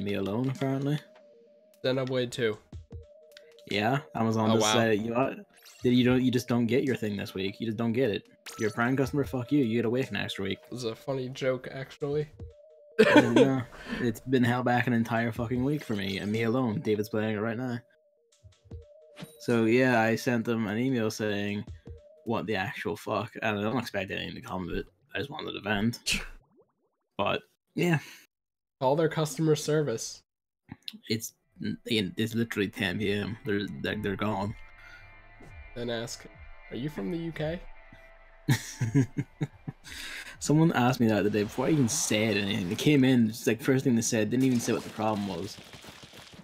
me alone apparently. Xenoblade 2. Yeah, Amazon Oh, just wow. said you just don't get your thing this week. You just don't get it. You're a Prime customer. Fuck you. You get to wait an extra week. It was a funny joke, actually. No, it's been held back an entire fucking week for me and me alone. David's playing it right now. So yeah, I sent them an email saying, "What the actual fuck?" And I don't expect anything to come of it. I just wanted to vent. But yeah, Call their customer service. it's literally 10 p.m. They're gone. Then ask, "Are you from the UK?" Someone asked me that the day before I even said anything. They came in, just like first thing they said, didn't even say what the problem was.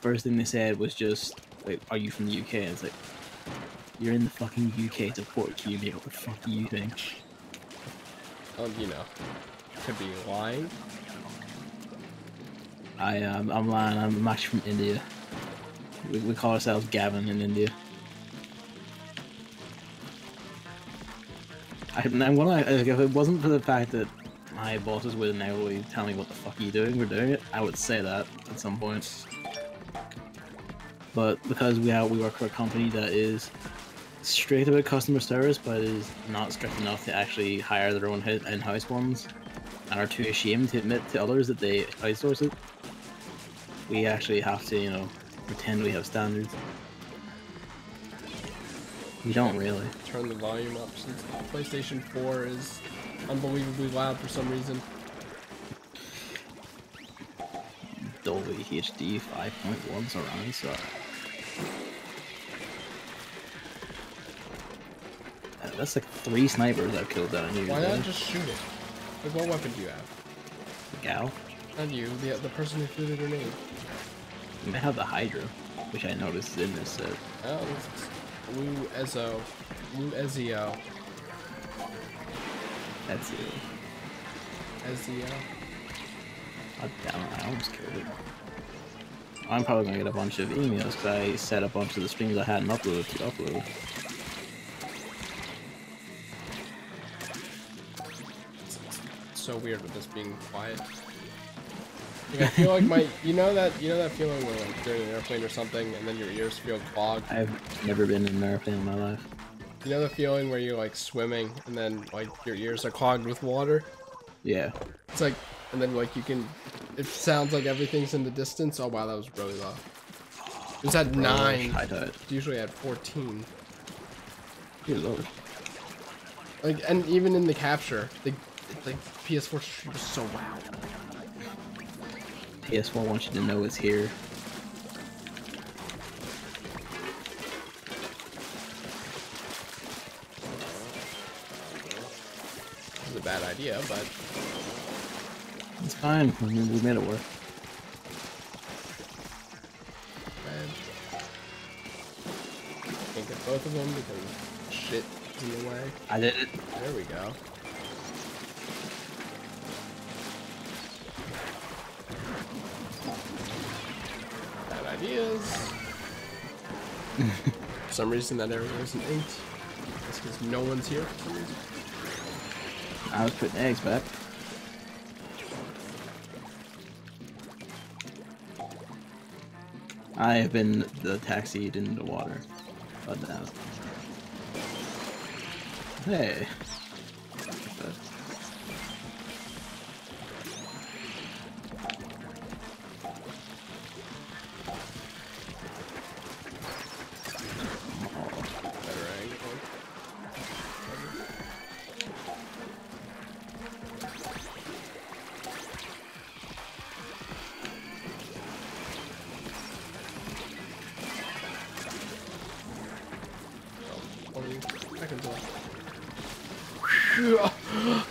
First thing they said was just like, "Are you from the UK?" And it's like, you're in the fucking UK to port QB. What the fuck do you think? You know, could be lying. I'm lying. I'm actually from India. We call ourselves Gavin in India. If it wasn't for the fact that my bosses would inevitably tell me what the fuck are you doing, we're doing it, I would say that at some point. But because we work for a company that is strict about customer service, but is not strict enough to actually hire their own in-house ones, and are too ashamed to admit to others that they outsource it, we actually have to, you know, pretend we have standards. We don't really. Turn the volume up since PlayStation 4 is unbelievably loud for some reason. Dolby HD 5.1 surround sound. That's like 3 snipers I've killed down here. Why not just shoot it? Like, what weapon do you have? The gal? Not you, the person who threw the grenade. You might have the Hydra, which I noticed is in this set. Oh, this is Lou Ezio. That's it. Ezio. God damn it, I almost killed it. I'm probably gonna get a bunch of emails because I set a bunch of the streams I hadn't uploaded to upload. It's so weird with this being quiet. Like, I feel like you know that feeling where like you're in an airplane or something and then your ears feel clogged? I've never been in an airplane in my life. You know the feeling where you're like swimming and then like your ears are clogged with water? Yeah. It's like, and then like it sounds like everything's in the distance. Oh wow, that was really low. It was at 9. It's usually at 14. Good lord. Like, and even in the capture, like PS4 was so loud. PS4 wants you to know it's here. It's a bad idea, but it's fine. We made it work. Can't get both of them because shit is in the way. I did it. There we go. Ideas. For some reason that area isn't inked. That's because no one's here for some reason. I was putting eggs back. I have been the taxied into the water. But now. Hey.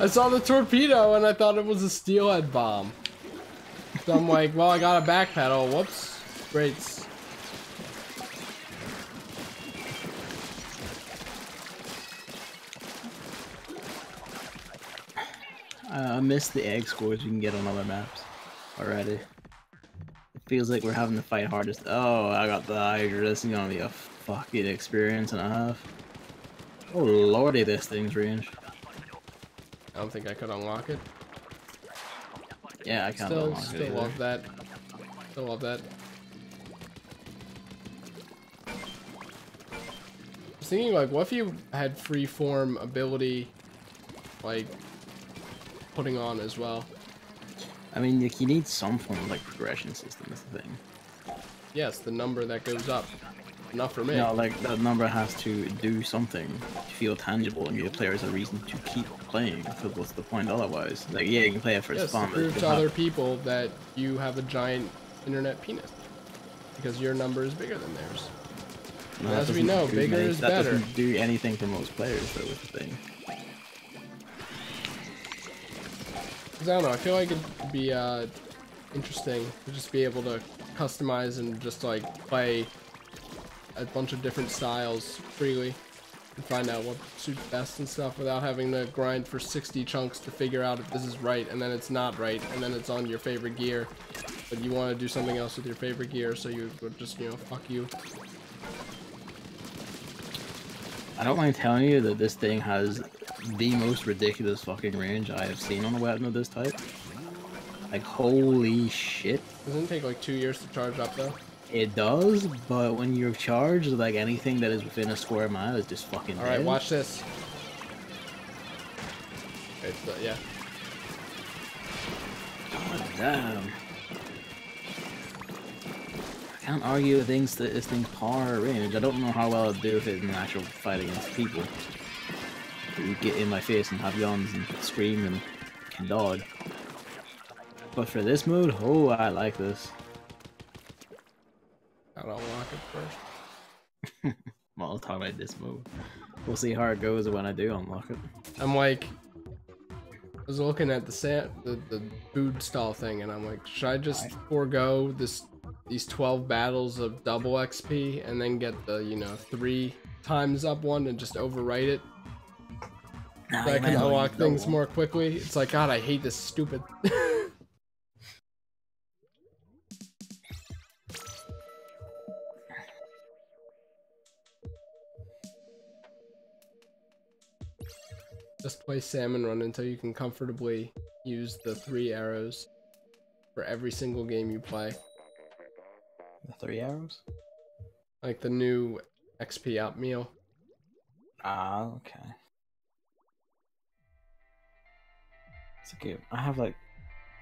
I saw the torpedo and I thought it was a steelhead bomb. So I'm like, well, I got a backpedal. Whoops. Great. I missed the egg scores you can get on other maps already. It feels like we're having to fight hardest. Oh, I got the Hydra. This is gonna be a fucking experience and a half. Oh lordy, this thing's range. I don't think I could unlock it. Yeah, I can't Still unlock it either. love that I love that. I was thinking, like, what if you had freeform ability, like, putting on as well? I mean, like, you need some form of like progression system. Is the thing. Yes, the number that goes up. Enough for me. No, like that number has to do something to feel tangible and give the players a reason to keep playing. Because what's the point otherwise? Like, yeah, you can play it for Yes, fun. to prove to other people that you have a giant internet penis. Because your number is bigger than theirs. No, as we know, bigger is better. That doesn't do anything for most players, though, is the thing. Because I don't know, I feel like it'd be interesting to just be able to customize and just like play a bunch of different styles freely and find out what suits best and stuff without having to grind for 60 chunks to figure out if this is right and then it's not right and then it's on your favorite gear, but you want to do something else with your favorite gear, so you would just, you know, fuck you. I don't mind telling you that this thing has the most ridiculous fucking range I have seen on a weapon of this type. Like, holy shit. Doesn't it take like 2 years to charge up though? It does, but when you're charged, like anything that is within a square mile is just fucking dead. Alright, watch this. Yeah. God damn. I can't argue with things that this thing's power range. I don't know how well it'd do if it's an actual fight against people. You get in my face and have yawns and scream and can dodge. But for this mode, oh, I like this. I'll unlock it first. Well, I'll talk about this mode. We'll see how it goes when I do unlock it. I'm like, I was looking at the food stall thing, and I'm like, should I just forego these 12 battles of double XP and then get the, you know, 3 times up one and just overwrite it? Nah, So I can unlock things more quickly. It's like, God, I hate this stupid. Just play Salmon Run until you can comfortably use the 3 arrows for every single game you play. The 3 arrows? Like the new XP out meal. Ah, okay. It's okay. I have like,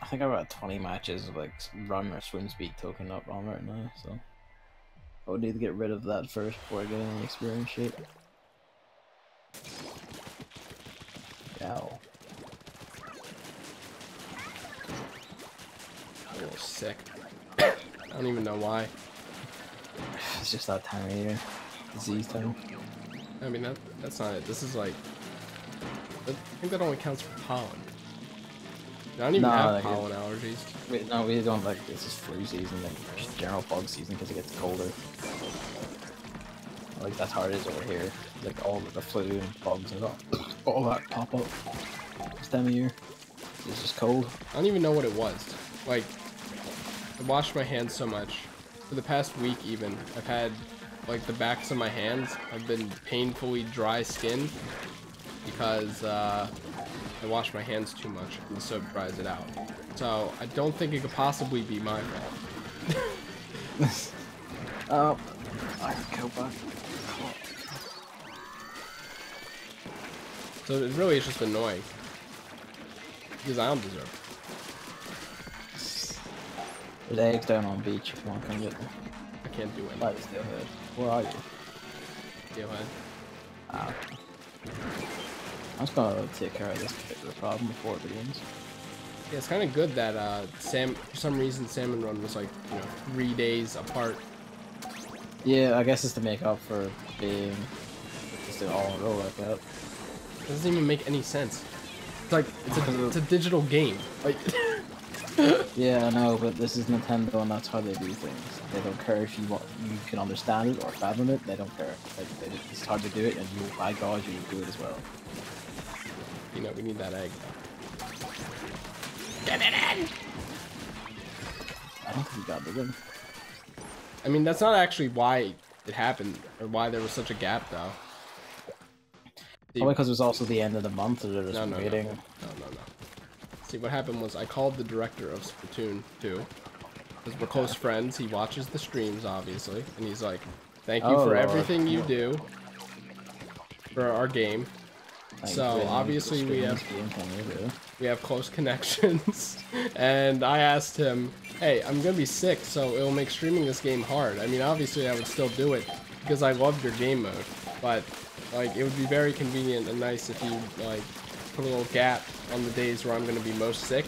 I think I've got 20 matches of like run or swim speed token up on right now, so I would need to get rid of that first before I get any experience shit. Ow. A little sick. I don't even know why. It's just that time of year. Disease time. I mean, that's not it. This is like, I think that only counts for pollen. I don't even have pollen allergies. Wait, no, we don't, like, this is flu season, like, just general bug season because it gets colder. Like, that's how it is over here. Like, all of the flu and bugs and all that pop up this time of year. It's just cold. I don't even know what it was. Like, I washed my hands so much. For the past week even, I've had, like, the backs of my hands have been painfully dry skin because I wash my hands too much and the soap dries it out. So I don't think it could possibly be my fault. Oh, I can go back. So it really is just annoying. Because I don't deserve it. There's eggs down on the beach if you want to come get them. I can't do anything. Light steelhead. Where are you? Steelhead. Ah. I'm just gonna take care of this particular problem before it begins. Yeah, it's kind of good that for some reason Salmon Run was like, you know, 3 days apart. Yeah, I guess it's to make up for being just all in a row like that. It doesn't even make any sense. It's like, it's a digital game. Like, yeah, I know, but this is Nintendo and that's how they do things. They don't care if you can understand it or fathom it, they don't care. Like, it's hard to do it, and you, by God, you would do it as well. You know, we need that egg. Get it in! I don't think we got the win. I mean, that's not actually why it happened, or why there was such a gap, though. Probably because it was also the end of the month, or they're just waiting. No. See, what happened was I called the director of Splatoon 2, because we're close friends. He watches the streams, obviously, and he's like, "Thank you Oh, for Lord. everything you do for our game." Like, So really, obviously we have close connections, and I asked him, "Hey, I'm gonna be sick, so it'll make streaming this game hard. I mean, obviously I would still do it because I love your game mode, but like it would be very convenient and nice if you like put a little gap on the days where I'm gonna be most sick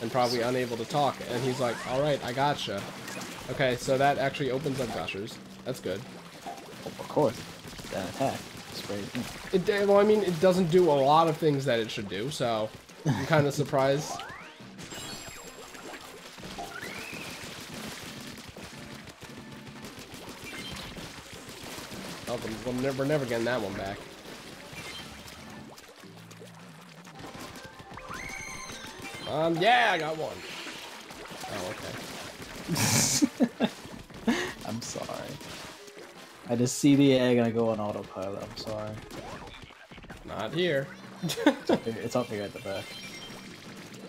and probably unable to talk." And he's like, "All right, I gotcha." Okay, so that actually opens up gushers. That's good. Of course, that attack. Well, I mean, it doesn't do a lot of things that it should do, so I'm kind of surprised. Oh, we're never getting that one back. Yeah, I got one. Oh, okay. I'm sorry. I just see the egg and I go on autopilot. I'm sorry. Not here. It's up here at the back.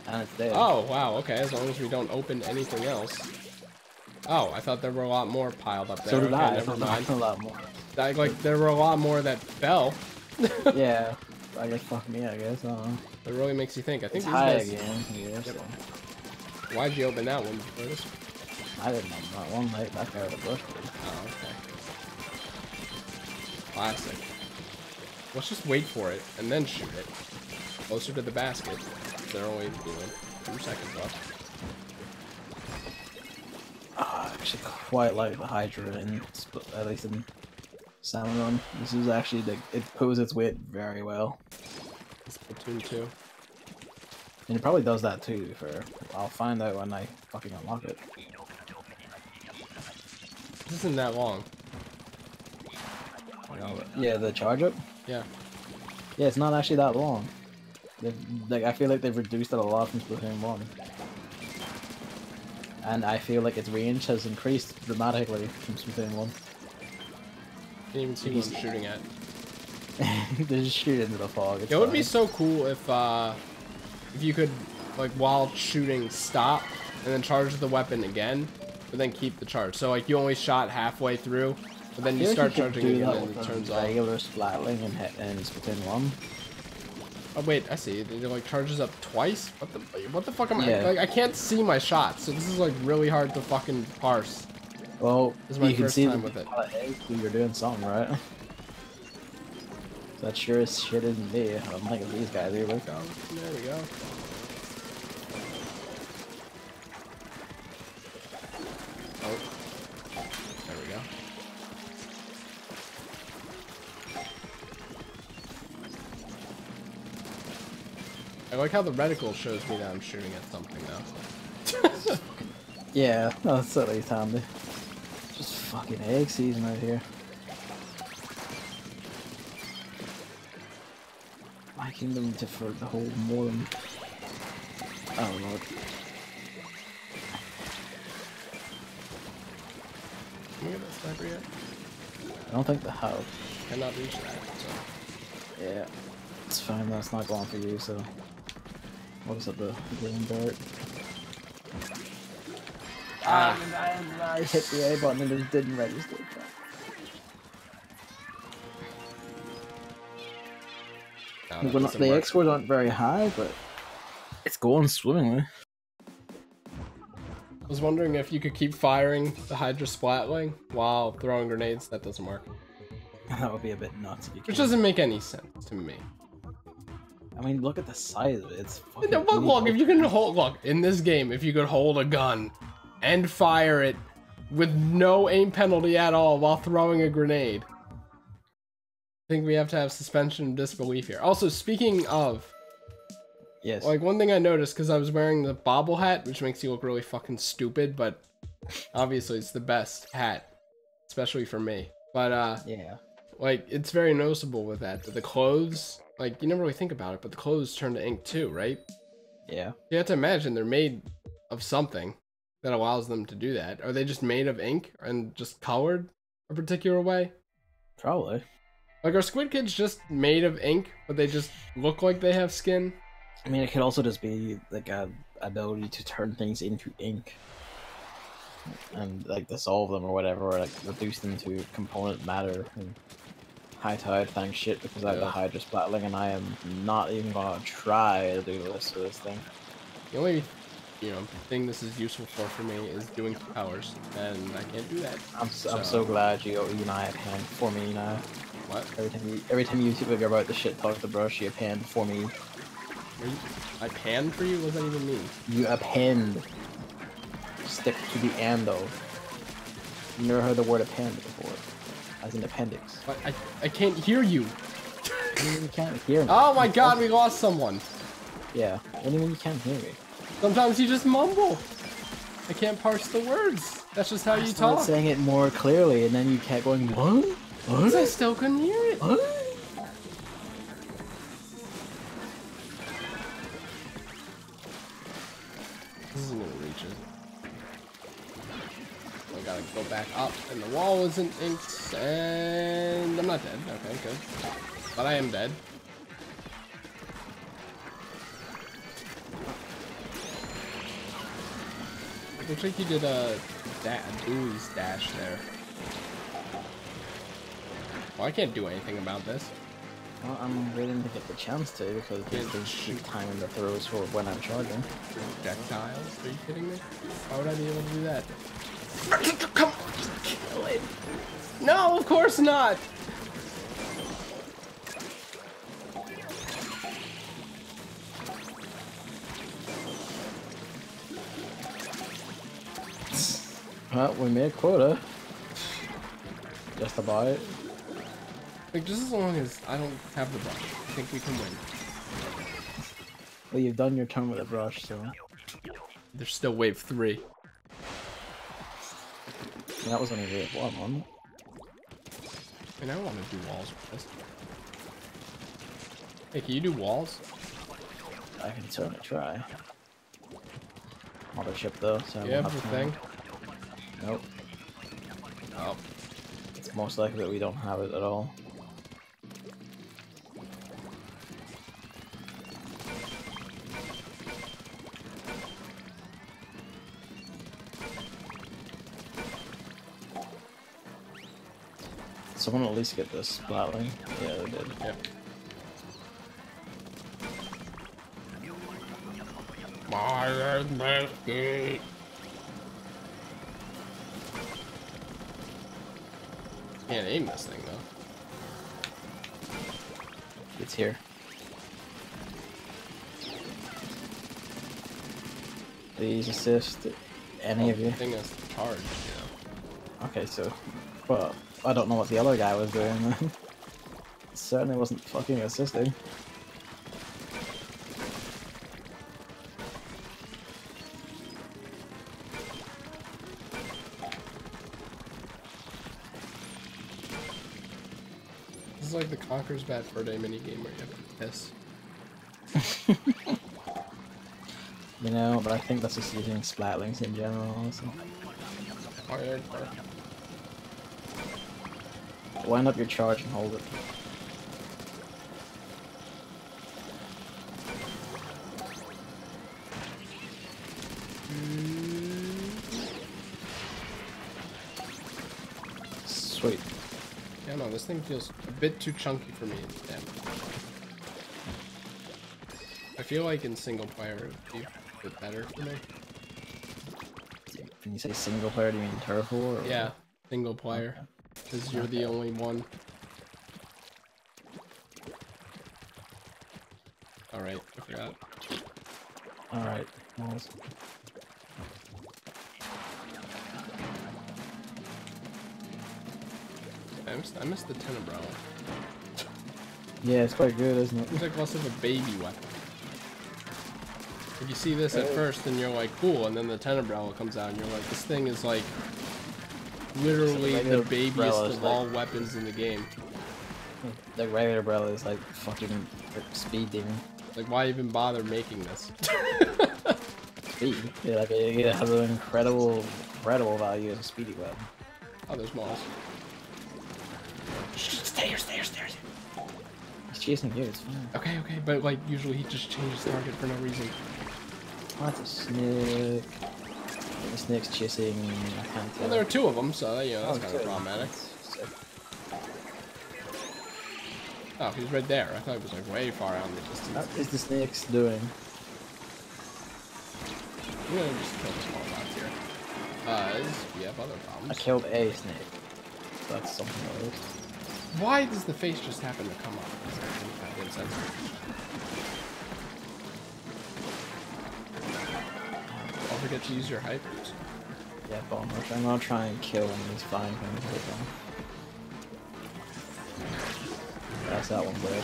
And it's dead. Oh, wow. Okay, as long as we don't open anything else. Oh, I thought there were a lot more piled up there. So did okay, I. never mind. A lot more. Like, there were a lot more that fell. Yeah. I guess fuck me, I guess. I don't know. It really makes you think. I think it's these high guys... again. Yeah, yep. Why'd you open that one before this one? I didn't know that one. That guy with the bush. Oh, okay. Classic. Let's just wait for it and then shoot it. Closer to the basket. They're only doing 2 seconds left. I actually quite like the Hydra in, at least in Salmon Run. This is actually, it pulls its weight very well. Splatoon 2. And it probably does that too, to be fair. I'll find out when I fucking unlock it. This isn't that long. Yeah, the charge up? Yeah. Yeah, it's not actually that long. Like, I feel like they've reduced it a lot from Splatoon 1. And I feel like its range has increased dramatically from Splatoon 1. Can't even see what I'm shooting at. They just shoot into the fog. It would be so cool if you could, like, while shooting, stop and then charge the weapon again, but then keep the charge. So, like, you only shot halfway through, but then you start charging again and it turns off. Regular splatling in Splatoon 1. Oh wait, I see. It like charges up twice. What the fuck am I? Like, I can't see my shots, so this is like really hard to fucking parse. Well, this is my you can first see time with it. You're doing something right. That sure as shit isn't me. I'm like these guys either. There we go. Oh, there we go. I like how the reticle shows me that I'm shooting at something now. Yeah, that's at least handy. Just fucking egg season right here. Liking them to for the whole more than... Oh lord. Can we get that sniper yet? I don't think the how. Cannot reach that, so. Yeah. It's fine, that's not going for you, so... What was it, the green dart? I hit the A button and it didn't register. No, the X scores aren't very high, but it's going swimmingly. I was wondering if you could keep firing the Hydra Splatling while throwing grenades. That doesn't work. That would be a bit nuts. Which doesn't make any sense to me. I mean, look at the size of it. It's fucking... No, but look, if you can hold... Look, in this game, if you could hold a gun and fire it with no aim penalty at all while throwing a grenade, I think we have to have suspension of disbelief here. Also, speaking of... Yes. Like, one thing I noticed, because I was wearing the bobble hat, which makes you look really fucking stupid, but obviously it's the best hat, especially for me. But, yeah. Like, it's very noticeable with that. The clothes, like, you never really think about it, but the clothes turn to ink too, right? Yeah. You have to imagine they're made of something that allows them to do that. Are they just made of ink and just colored a particular way? Probably. Like, are squid kids just made of ink, but they just look like they have skin? I mean, it could also just be, like, a ability to turn things into ink. and like dissolve them or whatever, or like reduce them to component matter. And high tide, thanks shit, because I have the Hydra Splatling, and I am not even gonna try to do this to this thing. The only, thing this is useful for me is doing powers, and I can't do that. I'm so glad you Unai panned for me now. What? Every time you YouTube go about the shit talk the brush, you append for me. I panned for you? What does that even mean? You append. Stick to the end though. You never heard the word append before, as an appendix. But I can't hear you. You can't hear me. Oh my god, we lost someone. Yeah. What do you mean you can't hear me? Sometimes you just mumble. I can't parse the words. That's just how you talk. I saying it more clearly, and then you kept going, what? What? I still couldn't hear it. What? This isn't gonna reach it. I gotta go back up, and the wall isn't inked, and I'm not dead. Okay, good. But I am dead. Looks like you did a Dewey's dash there. Well, I can't do anything about this. Well, I'm waiting to get the chance to, because these things keep timing the throws for when I'm charging. Projectiles? Are you kidding me? How would I be able to do that? Come on, just kill it. No, of course not! Well, we made quota. Just about it. Like, just as long as I don't have the brush, I think we can win. Well, you've done your turn with a brush, so... There's still wave 3. That was only wave 1, wasn't it? I mean, I want to do walls with this. Hey, can you do walls? I can certainly try. Mothership though, so... You have the thing? Nope. Oh. It's most likely that we don't have it at all. Someone at least get this Splatling. Yeah, they did. Yep. My biscuit. Can't aim this thing though. It's here. Please assist any of you. The thing is charged, you know. Okay, so, well, I don't know what the other guy was doing then. Certainly wasn't fucking assisting. This is like the Conker's Bad Fur Day minigame where you have to piss. You know, but I think that's just using Splatlings in general, also. Wind up your charge and hold it. Sweet. Yeah, no, this thing feels a bit too chunky for me. Damn. I feel like in single player it would be a bit better for me. When you say single player, do you mean Turf War? Or... Yeah, single player. Because you're the only one. Alright, I forgot. Alright, nice. I missed the Tenebrow. Yeah, it's quite good, isn't it? It's like less of a baby weapon. Like you see this at first and you're like, cool, and then the Tenebrow comes out and you're like, this thing is like literally the babiest of all weapons in the game. The regular umbrella is like fucking speed demon. Like, why even bother making this? Speed? Yeah, like it has an incredible value as a speedy weapon. Oh, there's Moss. Stay here. He's chasing you, it's fine. Okay, but like usually he just changes target for no reason. That's a snake. The snake's chasing. I can't tell. Well, there are two of them, so you know that's kind of good. problematic. Sick. Oh, he's right there. I thought he was like way far out in the distance. What is the snake's doing? I'm gonna just kill the small bots here. We have other problems. I killed a snake. That's something else. Why does the face just happen to come up? That's actually kind of insensitive. Don't forget to use your hypers. Yeah, bomb rush. I'm gonna try and kill one of these flying things right now. That's that one there.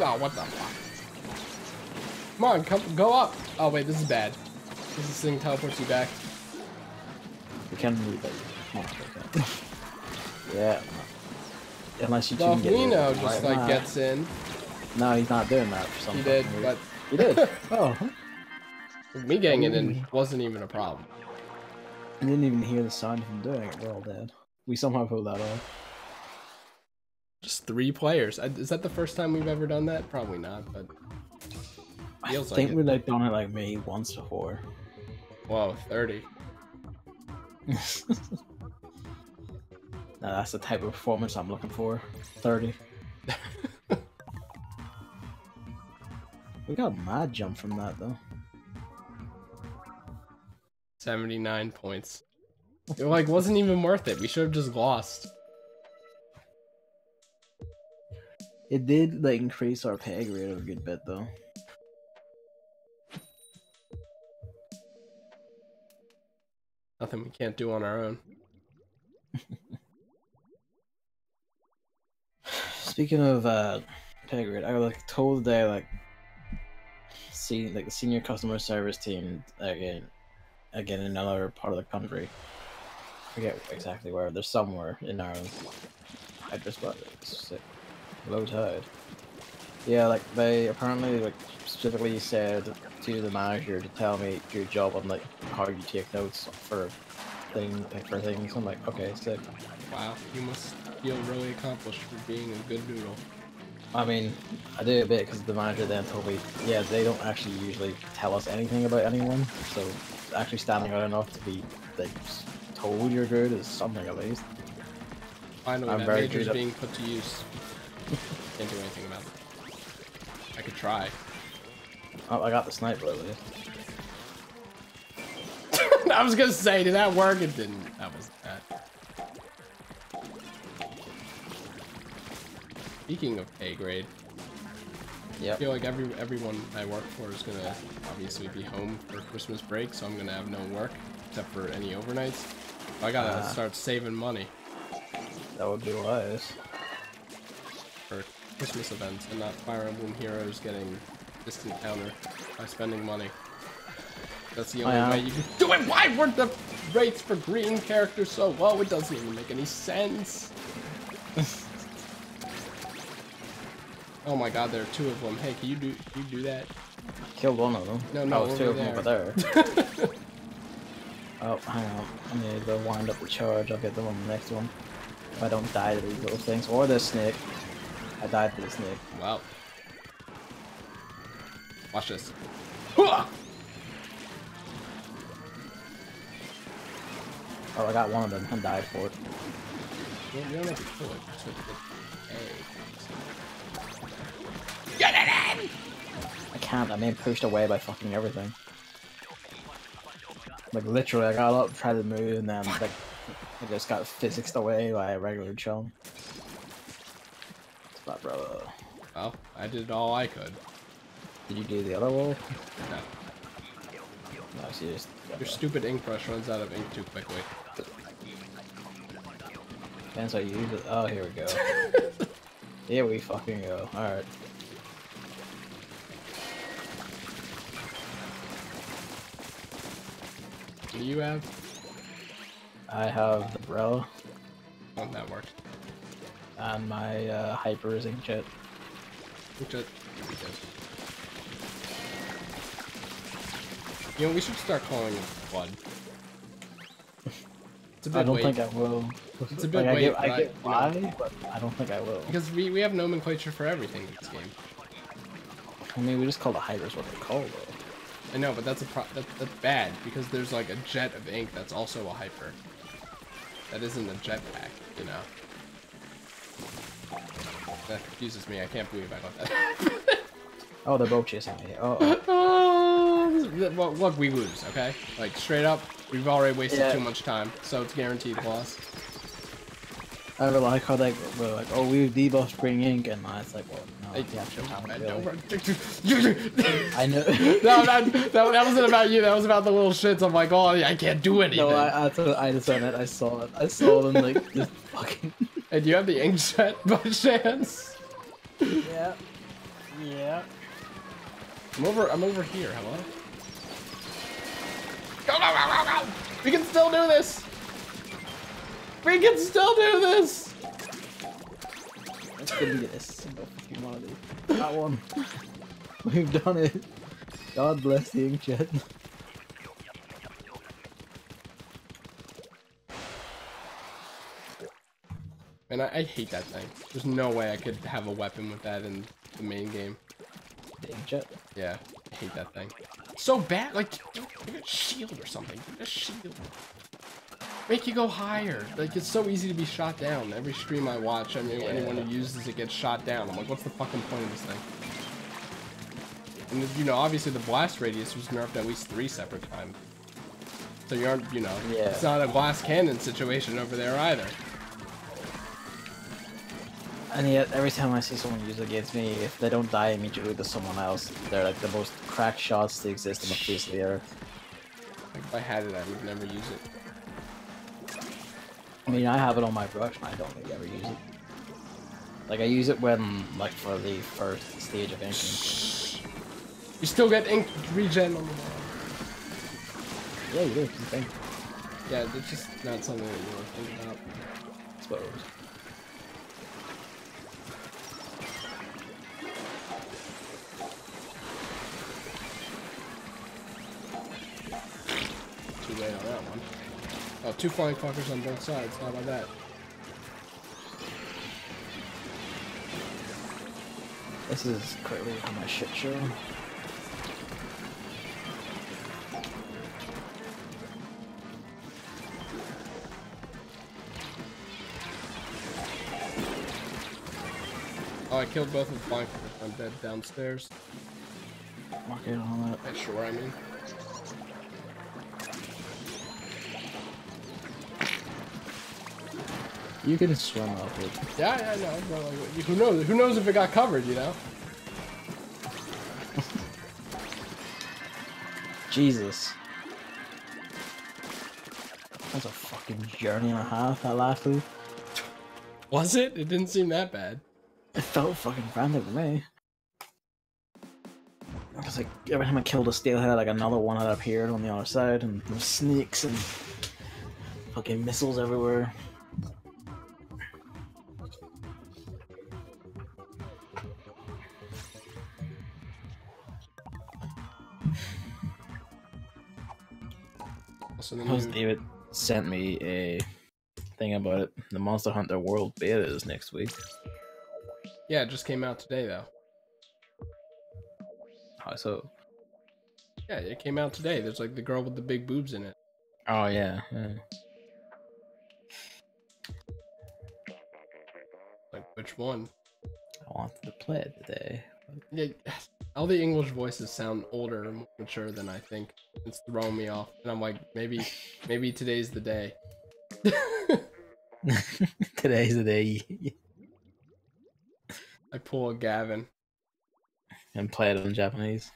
Oh, what the fuck? Come on, go up! Oh wait, this is bad. This thing teleports you back. We can move it. Come on, okay. Yeah. Unless you can get Volcano it just right like now. gets in. No, he's not doing that for some He did, fucking but reason. He did. Oh. me getting it in wasn't even a problem. I didn't even hear the sound of him doing it. We're all dead. We somehow pulled that off. Just 3 players. Is that the first time we've ever done that? Probably not, but feels I think like we've like done it like maybe once before. Whoa, 30. Now that's the type of performance I'm looking for. 30. We got a mad jump from that though. 79 points. It like wasn't even worth it. We should have just lost. It did like increase our pay grade a good bit though. Nothing we can't do on our own. Speaking of pay grade, I was like told today like the senior customer service team again in another part of the country. I forget exactly where. They're somewhere in Ireland. I just got sick. Low tide. Yeah, like they apparently like specifically said to the manager to tell me your job on like how you take notes for things. I'm like, okay, sick. Wow, you must feel really accomplished for being a good noodle. I mean, I did a bit because the manager then told me, yeah, they don't actually usually tell us anything about anyone, so actually standing out enough to be like told you're good is something at least. Finally, I'm that very major's good at- being put to use. Can't do anything about it. I could try. Oh, I got the sniper at least. I was gonna say, did that work? It didn't. That was that. Speaking of pay grade, I Yep. feel like everyone I work for is gonna obviously be home for Christmas break, so I'm gonna have no work except for any overnights. I gotta start saving money That would be wise. for Christmas events and not Fire Emblem Heroes getting distant counter by spending money. That's the only way you can do it. Why weren't the rates for green characters so low? It doesn't even make any sense. Oh my god, there are 2 of them. Hey, can you do that? Killed one of them. No, there's 2 of them over there. Oh, hang on. I need to go wind up the charge. I'll get them on the next one. If I don't die to these little things. Or this snake. I died to the snake. Wow. Watch this. Oh, I got one of them and died for it. You don't have to kill it. Just have to get it in! I can't. I'm being pushed away by fucking everything. Like literally, I got up, tried to move, and then like I just got physicsed away by a regular chum. It's my brother. Well, I did all I could. Did you do the other wall? No. No, she just. Your stupid ink brush runs out of ink too quickly. Depends how you use it. Oh, here we go. Here we fucking go. Alright. What do you have? I have the umbrella Oh, that worked. and my hyper is inkjet. Inkjet. You know, we should start calling it blood. It's a bit I don't weight. think I will. It's a bit like, weight, I but get you why, know, but I don't think I will. because we have nomenclature for everything in this game. I mean, we just call the hypers what they call though. I know, but that's bad because there's like a jet of ink that's also a hyper. That isn't a jetpack, you know. That confuses me. I can't believe I got that. Oh, they're both chasing me. Oh. Look, we lose, okay? Like, straight up, we've already wasted too much time, so it's guaranteed loss. I really like how they were like, oh, we've debuffed Green Ink, and it's like, well, no, the actual time I know. No, that wasn't about you. That was about the little shits. I'm like, oh, I can't do anything. No, I just said it. I saw it. I saw them like just fucking. Hey, do you have the inkjet by chance? Yeah. Yeah. I'm over here. Hello. Go, go, go, go, go! We can still do this. We can still do this. Let's do this. That one. We've done it. God bless the inkjet. And I hate that thing. There's no way I could have a weapon with that in the main game. The inkjet? Yeah, I hate that thing. So bad. Like, give it a shield or something. Give it a shield. Make you go higher. Like, it's so easy to be shot down. Every stream I watch, I mean, anyone who uses it gets shot down. I'm like, what's the fucking point of this thing? And, you know, obviously the blast radius was nerfed at least 3 separate times. So you aren't, you know, it's not a glass cannon situation over there either. And yet, every time I see someone use it against me, if they don't die immediately to someone else, they're like the most cracked shots to exist on the face of the earth. Like, if I had it, I would never use it. I mean, I have it on my brush, and I don't really ever use it. Like, I use it when, like, for the first stage of inking. You still get ink regen on the wall. Yeah, you do, it's the thing. Yeah, it's just not something that you want to think about. I suppose. Too late on that one. Oh, 2 flying fuckers on both sides. How about that? This is quickly on my shit show. Oh, I killed both of the flying fuckers. I'm dead downstairs. Mark it on that. Yeah, sure, I mean. You can swim up it. Yeah, I know. But like, who knows? Who knows if it got covered? You know. Jesus. That's a fucking journey and a half, that last loop. Was it? It didn't seem that bad. It felt fucking frantic to me. It was like, every time I killed a steelhead, like another one had appeared on the other side, and there was snakes and fucking missiles everywhere. Because David sent me a thing about it. The Monster Hunter World Beta is next week. Yeah, it just came out today, though. How so? Yeah, it came out today. There's like the girl with the big boobs in it. Oh, yeah. Like, which one? I wanted to play it today. Yeah, all the English voices sound older and more mature than I think. It's throwing me off. And I'm like, maybe today's the day. Today's the day. I pull a Gavin. And play it in Japanese.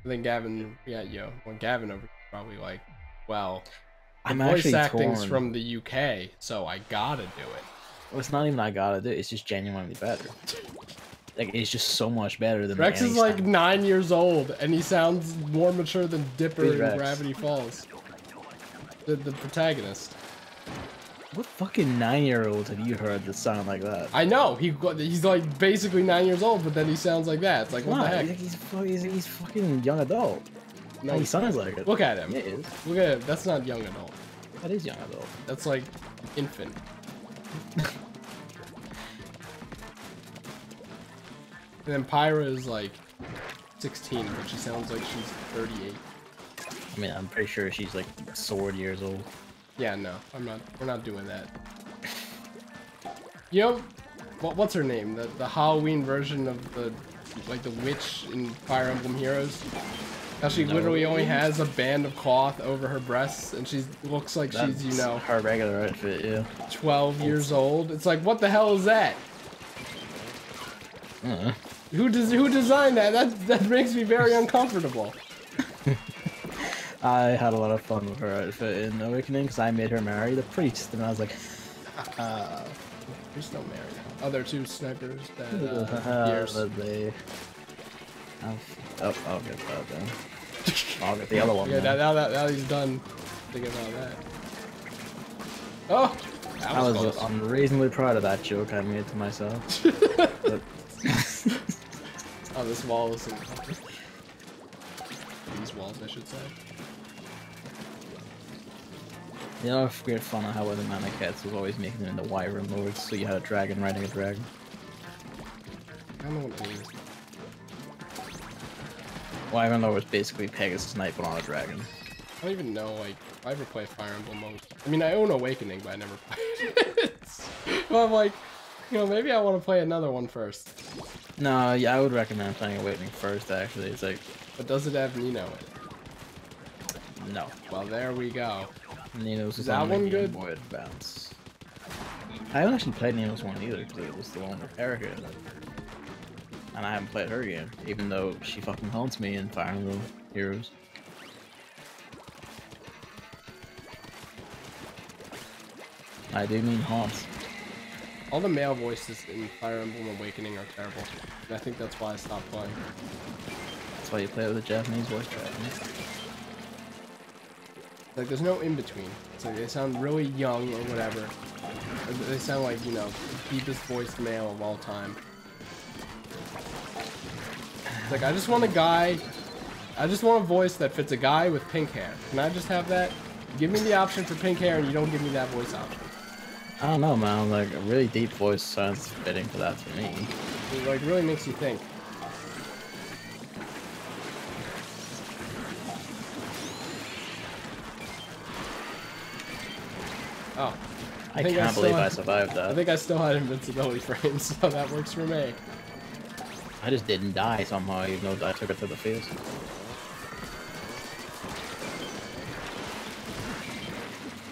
I think Gavin, well, Gavin over here probably like, well, I'm voice actually acting's torn. from the UK, so I gotta do it. Well, it's not even I gotta do it, it's just genuinely better. Like, it's just so much better than Rex is like 9 years old, and he sounds more mature than Dipper Who's in Rex? Gravity Falls. The protagonist. What fucking 9-year-old have you heard that sound like that? I know, he's like basically 9 years old, but then he sounds like that. It's like, what the heck? He's fucking young adult. No, he sounds like it. Look at him. Yeah, it is. Look at him. That's not young adult. That is young adult. That's like infant. And then Pyra is like 16, but she sounds like she's 38. I mean, I'm pretty sure she's like sword years old. Yeah, no, I'm not. We're not doing that. You know, what's her name? The Halloween version of the witch in Fire Emblem Heroes. How she literally only has a band of cloth over her breasts, and she looks like she's, you know, her regular outfit, yeah. 12 years old. It's like, what the hell is that? Who designed that? That makes me very uncomfortable. I had a lot of fun with her outfit in Awakening because I made her marry the priest, and I was like, Priest don't marry. Oh, there are 2 snipers that years. I'll get that then. I'll get the other one. Yeah, now he's done thinking about that. Oh! I was unreasonably proud of that joke I made to myself. But... oh, this wall is... These walls, I should say. You know, weird fun of how the Mana Cats was always making them into Wyvern Lords, so you had a dragon riding a dragon. I don't know what it means. Wyvern Lord was basically Pegasus Knight but on a dragon. I don't even know, like, if I ever play Fire Emblem mode. I mean, I own Awakening, but I never played it. Well, I'm like, you know, maybe I want to play another one first. No, yeah, I would recommend playing Awakening first, actually. It's like... But does it have Nino in it? No. Well, there we go. Nino's is that one good? Game Boy Advance. I haven't actually played Nino's one either, because it was the one with Erica in it. And I haven't played her game, even though she fucking haunts me in Fire Emblem Heroes. I do mean haunts. All the male voices in Fire Emblem Awakening are terrible. And I think that's why I stopped playing. That's why you play with a Japanese voice track. Like, there's no in-between. It's like, they sound really young or whatever. Or they sound like, you know, the deepest voiced male of all time. It's like, I just want a voice that fits a guy with pink hair. Can I just have that? Give me the option for pink hair and you don't give me that voice option. I don't know, man. Like, a really deep voice sounds fitting for that for me. It, like, really makes you think. Oh. I can't believe I survived that. I think I still had invincibility frames, so that works for me. I just didn't die somehow, even though I took it to the face.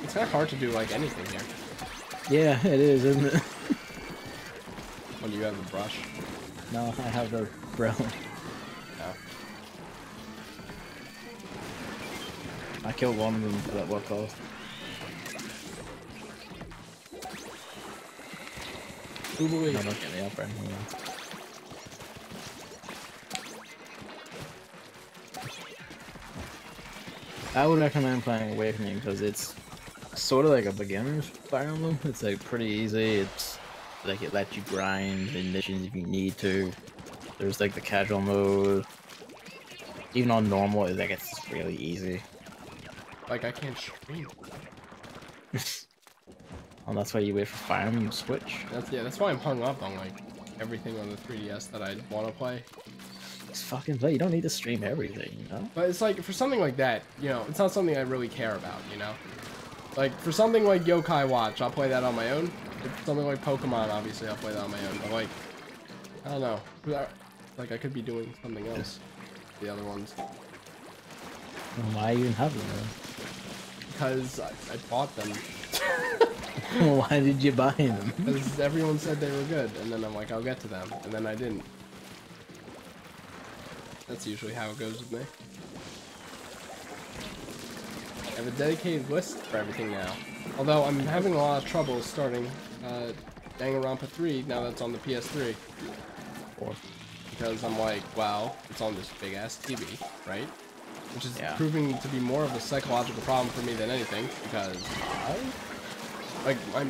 It's kind of hard to do, like, anything here. Yeah, it is, isn't it? When you have the brush. No, I have the bro. Oh. I killed one of them at what cost? Ooh, no, don't get me up right now. I would recommend playing Awakening because it's sort of like a beginner's Fire Emblem. It's like pretty easy. It's like it lets you grind in missions if you need to. There's like the casual mode. Even on normal, it's like it's really easy. Like I can't stream. Well, that's why you wait for Fire Emblem to switch. That's why I'm hung up on like everything on the 3DS that I want to play. Just fucking play. You don't need to stream everything, you know? But it's like, for something like that, you know, it's not something I really care about, you know? Like, for something like Yokai Watch, I'll play that on my own. For something like Pokemon, obviously, I'll play that on my own. But, like, I don't know. Like, I could be doing something else. The other ones. Why even have them, then? Because I bought them. Why did you buy them? Because everyone said they were good, and then I'm like, I'll get to them, and then I didn't. That's usually how it goes with me. I have a dedicated list for everything now. Although I'm having a lot of trouble starting Danganronpa 3 now that's on the PS3. Because I'm like, well, it's on this big ass TV, right? Which is proving to be more of a psychological problem for me than anything, because like my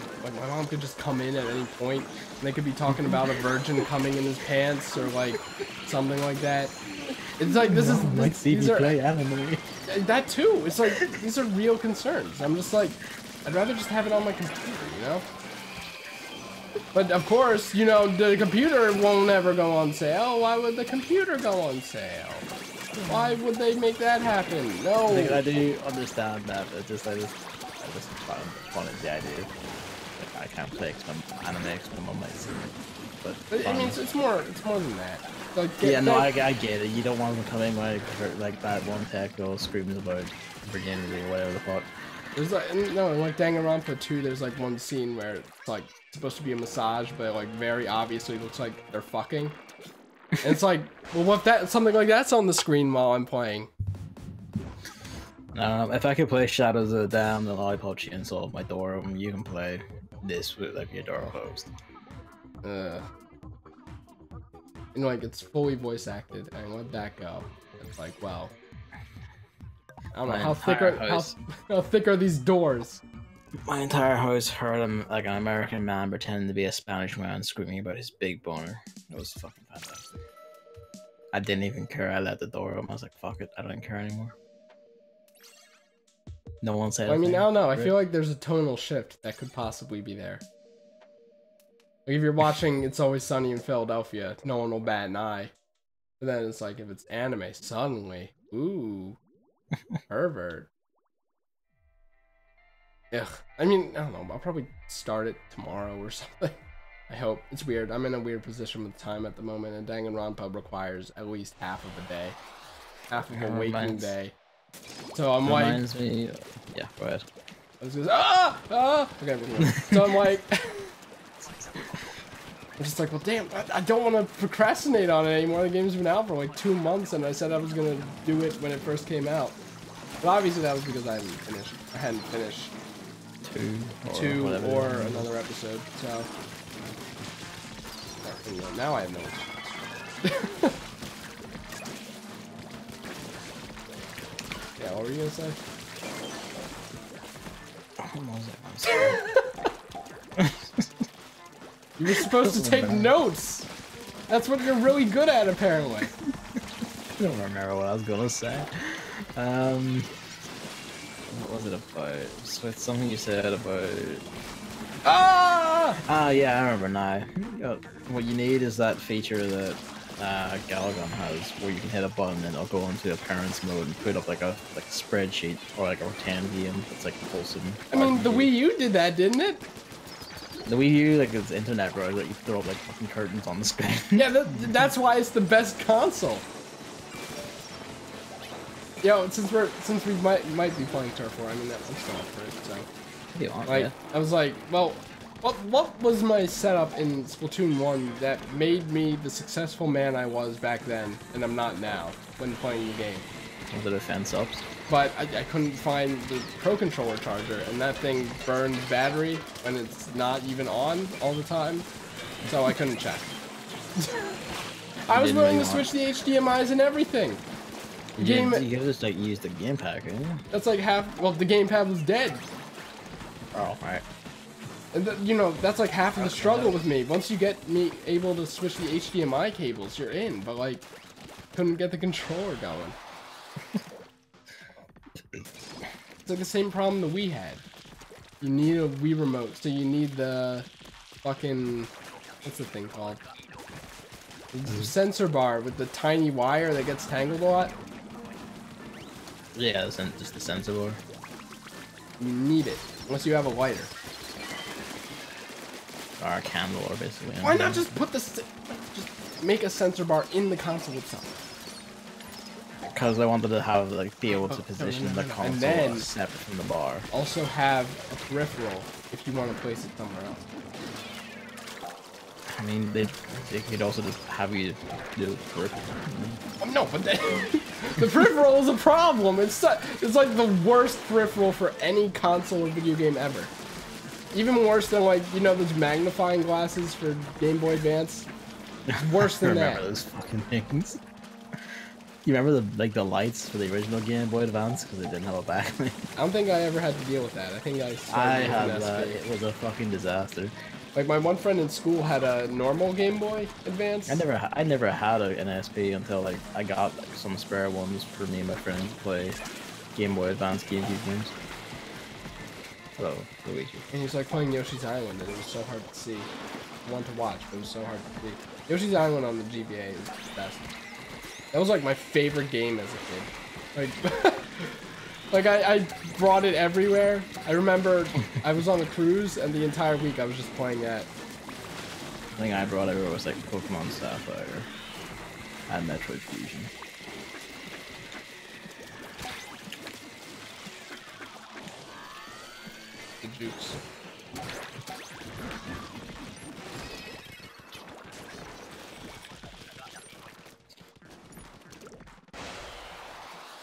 mom could just come in at any point and they could be talking about a virgin coming in his pants or like something like that. It's like these are play anime. That too. It's like these are real concerns. I'm just like, I'd rather just have it on my computer, you know? But of course, you know, the computer won't ever go on sale. Why would the computer go on sale? Why would they make that happen? No. I do understand that. I just find the idea. Like, I can't play anime XCOM on my Steam. But I mean, it's more than that. Like, yeah, no, I get it. You don't want them coming like that one tech girl screams about virginity or whatever the fuck. There's like, no, in like Danganronpa 2, there's like one scene where it's like supposed to be a massage, but like very obviously looks like they're fucking. And it's like, well, what if that something like that's on the screen while I'm playing? If I could play Shadows of the Dam, the Lollipop Chainsaw of my door, you can play this with like your door host. You know, like it's fully voice acted, and let that go. It's like, well, I don't know how thick are these doors. My entire house heard him like an American man pretending to be a Spanish man screaming about his big boner. It was fucking fantastic. I didn't even care. I let the door open. I was like, fuck it, I don't care anymore. No one said. I mean, I don't know. I feel like there's a tonal shift that could possibly be there. Like if you're watching It's Always Sunny in Philadelphia, no one will bat an eye. But then it's like if it's anime, suddenly, ooh, pervert. Ugh. I mean, I don't know. I'll probably start it tomorrow or something. I hope. It's weird. I'm in a weird position with time at the moment, and Danganronpa requires at least half of a day. Half of a waking day. So I'm like... Reminds me... Yeah, go ahead. I was just, okay, so I'm like... I'm just like, well, damn, I don't want to procrastinate on it anymore. The game's been out for like 2 months, and I said I was going to do it when it first came out. But obviously that was because I hadn't finished two or another episode, so... Now I have no excuse. Yeah, what were you gonna say? You were supposed to take notes! That's what you're really good at, apparently. I don't remember what I was gonna say. What was it about? It's something you said about... Ah, yeah, I remember now. What you need is that feature that Galagon has, where you can hit a button and it'll go into appearance mode and put up like a spreadsheet or like a pretend game that's like wholesome. I mean, the Wii U did that, didn't it? The Wii U, like it's internet browser that you throw up like fucking curtains on the screen. Yeah, that's why it's the best console. Yo, since we might be playing Turf War, I mean, I'm still up for it, so. What do you want, like, yeah? I was like, well, what was my setup in Splatoon 1 that made me the successful man I was back then, and I'm not now, when playing the game? Was it defense ups? But I couldn't find the Pro Controller charger, and that thing burns battery when it's not even on all the time, so I couldn't check. I was willing to switch the HDMIs and everything. You could just like use the gamepad, couldn't you? That's like half. Well, the gamepad was dead. Oh, right. And you know, that's like half of the struggle with me. Once you get me able to switch the HDMI cables, you're in. But like, couldn't get the controller going. It's like the same problem the Wii had. You need a Wii remote, so you need the fucking, what's the thing called? The sensor bar with the tiny wire that gets tangled a lot. Yeah, just the sensor bar. You need it, unless you have a lighter. Or a candle, or basically. Why not just put just make a sensor bar in the console itself? Because I wanted to have be able to position the console and then separate from the bar. Also have a peripheral if you want to place it somewhere else. I mean, they could also just have you do the peripheral. No, but the peripheral is a problem. It's like the worst peripheral for any console or video game ever. Even worse than like, you know, those magnifying glasses for Game Boy Advance. It's worse than that. I remember those fucking things. You remember the lights for the original Game Boy Advance because they didn't have a backlight? I don't think I ever had to deal with that. I think I had that. It was a fucking disaster. Like my one friend in school had a normal Game Boy Advance. I never had an SP until like I got some spare ones for me and my friends to play Game Boy Advance GameCube games. Hello, Luigi. And he was like playing Yoshi's Island, and it was so hard to see. one to watch, but it was so hard to beat. Yoshi's Island on the GBA is the best. That was like my favorite game as a kid. Like, like I brought it everywhere. I remember I was on a cruise and the entire week I was just playing that. The thing I brought everywhere was like Pokemon Sapphire and Metroid Fusion. The jukes.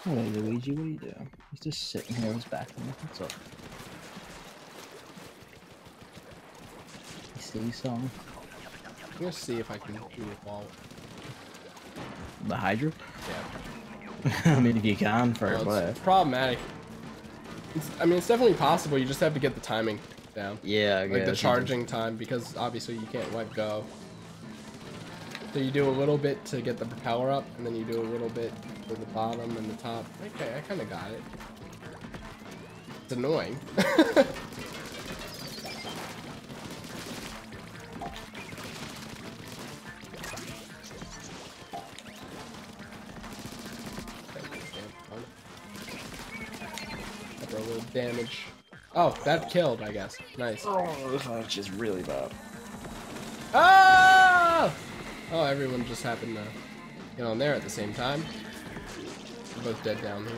Hey Luigi, what are you doing? He's just sitting here on his back. What's up? You see song? I'm gonna see if I can do a wall. The Hydra? Yeah. I mean, if you can, for It's problematic. I mean, it's definitely possible. You just have to get the timing down. Yeah, I guess. Like the charging time, because obviously you can't let go. So you do a little bit to get the propeller up, and then you do a little bit for the bottom and the top. Okay, I kind of got it. It's annoying. A little damage. Oh, that killed, I guess. Nice. Oh, this one's just really bad. Ah! Oh, everyone just happened to get on there at the same time. We're both dead down here.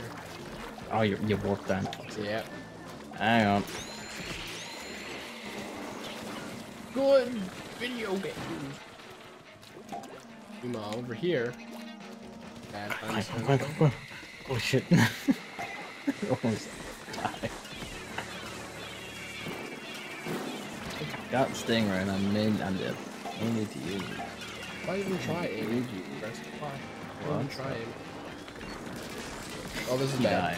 Oh, you warped down. Yeah. Hang on. Good video game. Meanwhile, over here. Bad times. Oh shit. Almost died. Got Stingray and I'm dead. No need to use it. Why even try aim? Why? Why even try aim? Oh, this is bad.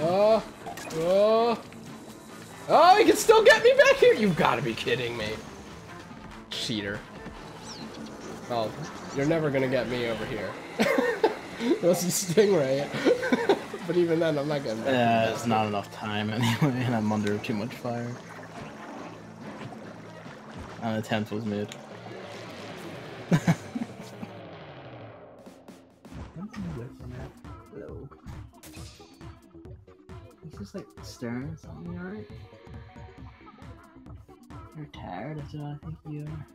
Oh! Oh! Oh, he can still get me back here! You've got to be kidding me. Cheater. Oh, you're never gonna get me over here. Unless you Stingray. But even then, I'm not getting back. Yeah, it's not enough time anyway, and I'm under too much fire. An attempt was made. Hello. He's just like staring at something, alright? You're tired, that's what I think you are.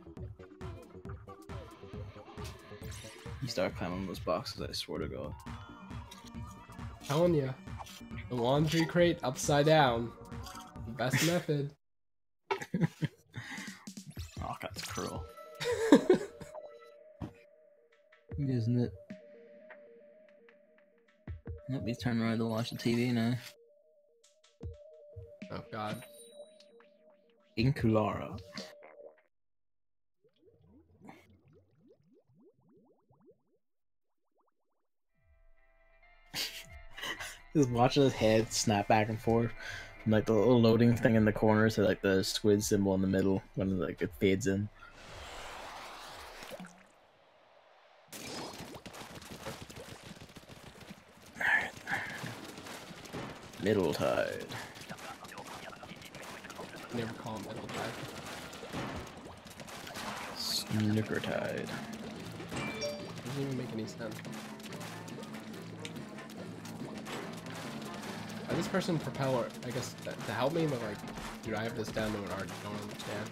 You start climbing those boxes, I swear to God. Telling you, the laundry crate upside down. The best method. Oh, that's cruel. Isn't it? Nope, he's turning around to watch the TV now. Oh god. Inculara. Just watching his head snap back and forth from like the little loading thing in the corner to like the squid symbol in the middle when like it fades in. Alright. Middle tide. Never call him middle tide. Snooker tide. Doesn't even make any sense. This person propeller, I guess, to help me, but like, dude, I have this down to an art. I don't understand.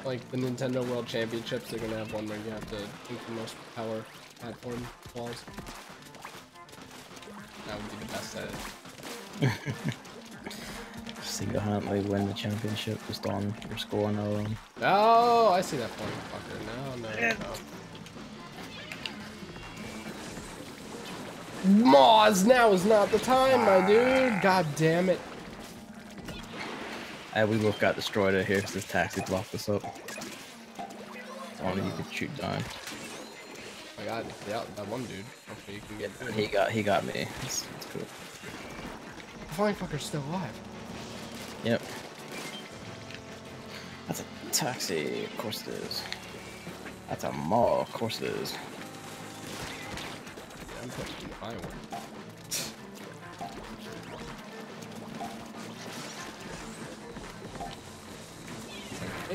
Like the Nintendo World Championships, they're gonna have one where you have to think the most power platform balls. That would be the best at it. Single-handedly win the championship just on your score on our own. Oh, I see that point, fucker. No. Moz, now is not the time, my dude. God damn it. We both got destroyed out here because this taxi blocked us up. Only you could shoot down. I got that one dude. Hopefully you can get him. He got me. It's cool. The flying fucker's still alive. Yep. That's a taxi, of course it is. That's a mall, of course it is. Yeah, I'm supposed to find one.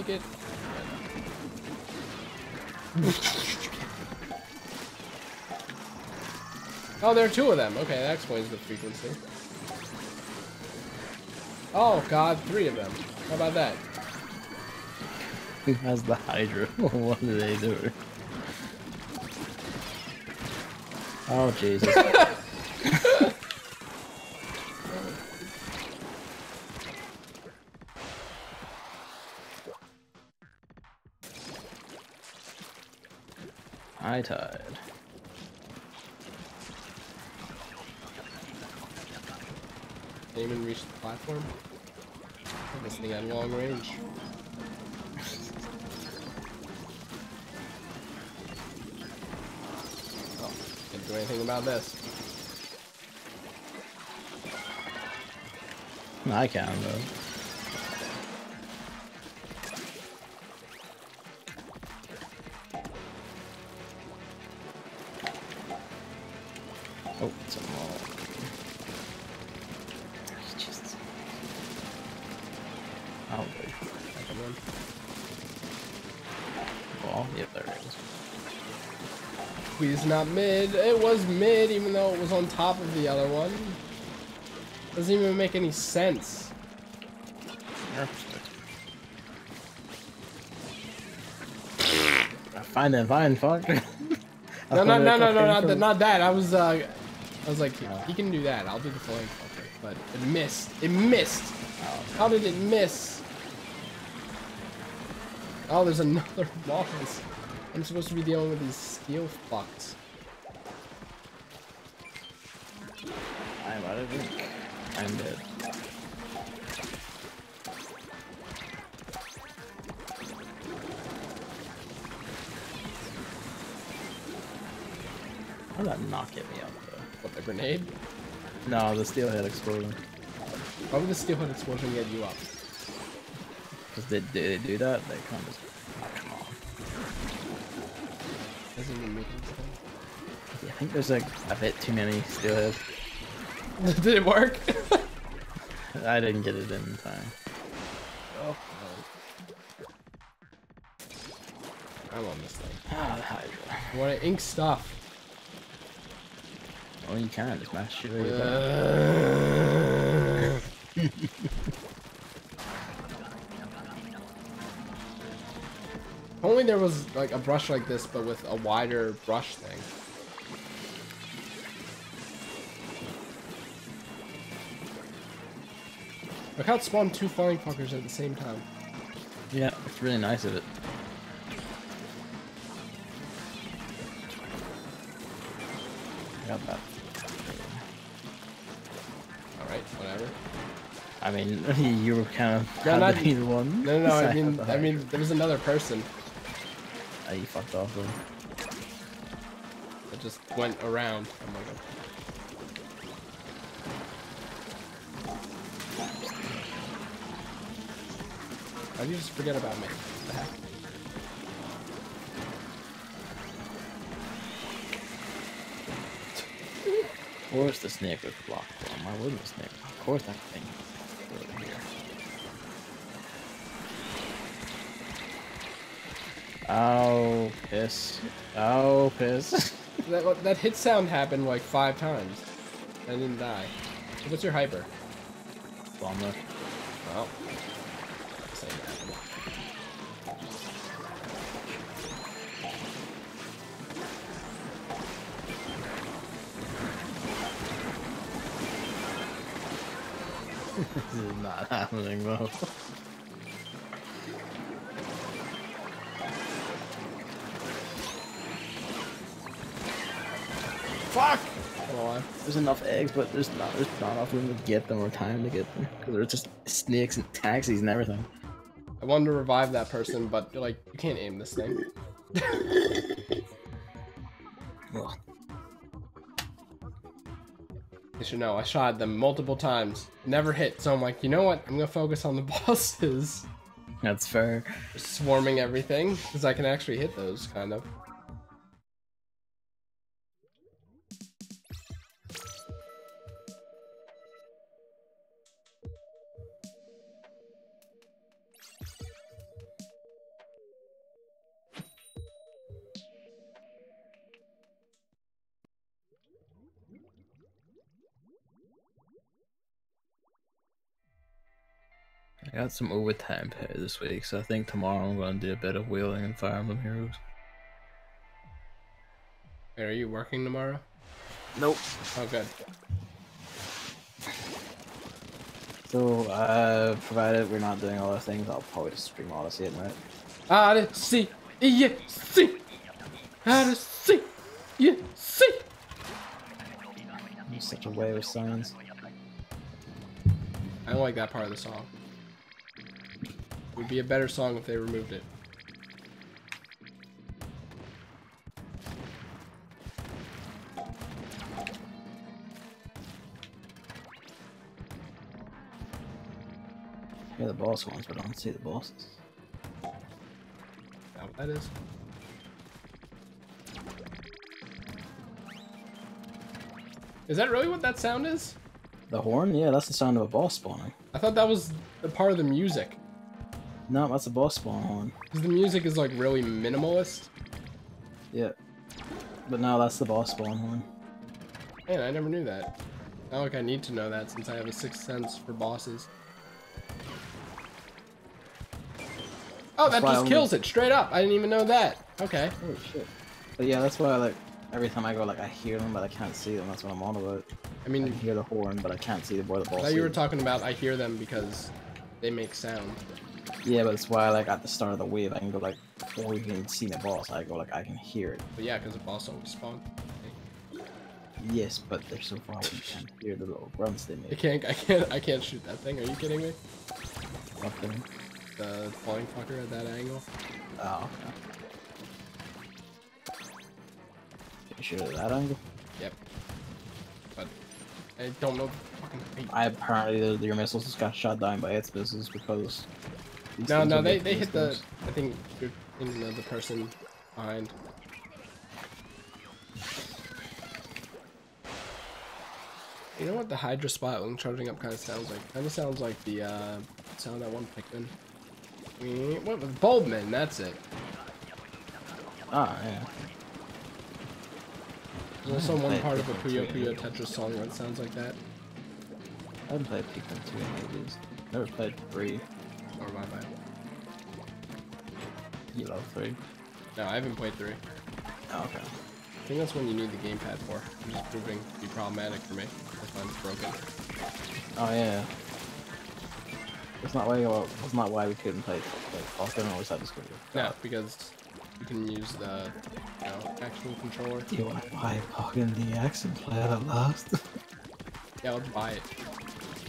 Make it. Oh, there are two of them. Okay, that explains the frequency. Oh god, three of them. How about that? Who has the Hydra? What do they do? Oh Jesus. High tide. Didn't even reach the platform. This thing at long range. Oh, can't do anything about this. I can though. Oh, it's a wall. Jesus. Oh, wait. Come on. Wall? Yep, there it is. Squeeze not mid. It was mid, even though it was on top of the other one. Doesn't even make any sense. Fine, fuck. No, not that. I was like, he can do that. I'll do the flank fucker. But it missed. It missed. How did it miss? Oh, there's another boss. I'm supposed to be dealing with these steel fucks. I'm out of ink. I'm dead. How did that not get me out though? What, the grenade? No, the steelhead explosion. Why would the steelhead explosion get you up? Because they do that, they kind of just... Oh, come on. Doesn't even make any sense. Yeah, I think there's like a bit too many steelheads. Did it work? I didn't get it in time. Oh, no. I'm on this thing. Ah, the Hydra. I want to ink stuff. Oh, you can just mash shit over If only there was like a brush like this, but with a wider brush thing. Look how it spawned two flying fuckers at the same time. Yeah, it's really nice of it. I got that. Alright, whatever. I mean, you were kind of No, had not to be the one. No, So I mean, there was another person you fucked off though. that just went around. Oh my god. Why'd you just forget about me? What the heck? Of course the snake was blocked. Why wouldn't the snake? Of course that thing was over here. Oh, piss. Oh, piss. That hit sound happened like 5 times. I didn't die. So what's your hyper? Bomb left. Well, same happened. This is not happening though. Fuck! Come on. There's enough eggs, but there's not enough room to get them or time to get them because there's just snakes and taxis and everything. I wanted to revive that person, but like you can't aim this thing. Ugh. You should know, I shot them multiple times. Never hit, so I'm like, you know what? I'm gonna focus on the bosses. That's fair. Swarming everything, because I can actually hit those, kind of. I got some overtime pay this week, so I think tomorrow I'm going to do a bit of wheeling in Fire Emblem Heroes. Wait, are you working tomorrow? Nope. Oh, good. So, provided we're not doing all the things, I'll probably just stream Odyssey at night. Odyssey, yeah, see. Odyssey, yeah, see. Such a way with science. I don't like that part of the song. It would be a better song if they removed it. Yeah, the boss ones, but I don't see the bosses. Is that what that is? Is that really what that sound is? The horn? Yeah, that's the sound of a boss spawning. I thought that was the part of the music. No, that's a boss spawn horn. Because the music is like really minimalist. Yeah. But no, that's the boss spawn horn. Man, I never knew that. Not like I need to know that since I have a sixth sense for bosses. Oh, that just kills it straight up. I didn't even know that. Okay. Oh shit. But yeah, that's why like every time I go, like I hear them, but I can't see them. That's what I'm on about. I mean, I hear the horn, but I can't see where the boss. I thought you were talking about I hear them because they make sound. Yeah, but it's why like at the start of the wave I can go like before you can see the boss. I go like I can hear it. But yeah, because the boss always spawn. Yes, but they're so far away you can't hear the little grunts they make. I can't shoot that thing. Are you kidding me? Okay. The flying fucker at that angle. Oh, okay. You shoot at that angle? Yep. But I don't know. Fucking apparently your missiles just got shot down by its missiles because. No, they hit the. I think you're thinking of the person behind. You know what the Hydra Splatling charging up kind of sounds like? Kind of sounds like the sound of that one Pikmin. What was Bulbman? That's it. Ah, yeah. There's also one part of a Puyo Puyo Tetris song that sounds like that. I haven't played Pikmin 2 in ages. Never played 3. Or my bad. You love 3? No, I haven't played 3. Oh, okay. I think that's when you need the gamepad for. Which is proving to be problematic for me. That's why it's broken. Oh yeah. It's not why we couldn't play Falcon always had this good. No, because you can use the actual controller. Do you want to buy Falcon DX and play it at last? Yeah, let's buy it.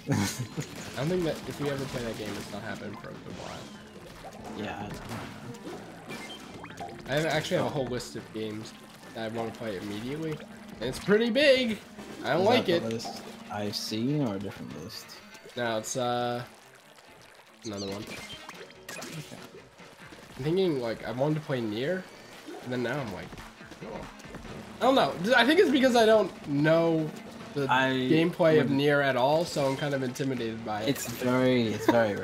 I don't think that if we ever play that game, it's not happening for a good while. Yeah. I actually have a whole list of games that I want to play immediately, and it's pretty big. I don't like it. List I've seen or a different list? No, it's another one. Okay. I'm thinking like I wanted to play Nier, and then now I'm like, oh. I don't know. I think it's because I don't know the gameplay of Nier at all, so I'm kind of intimidated by it. It's very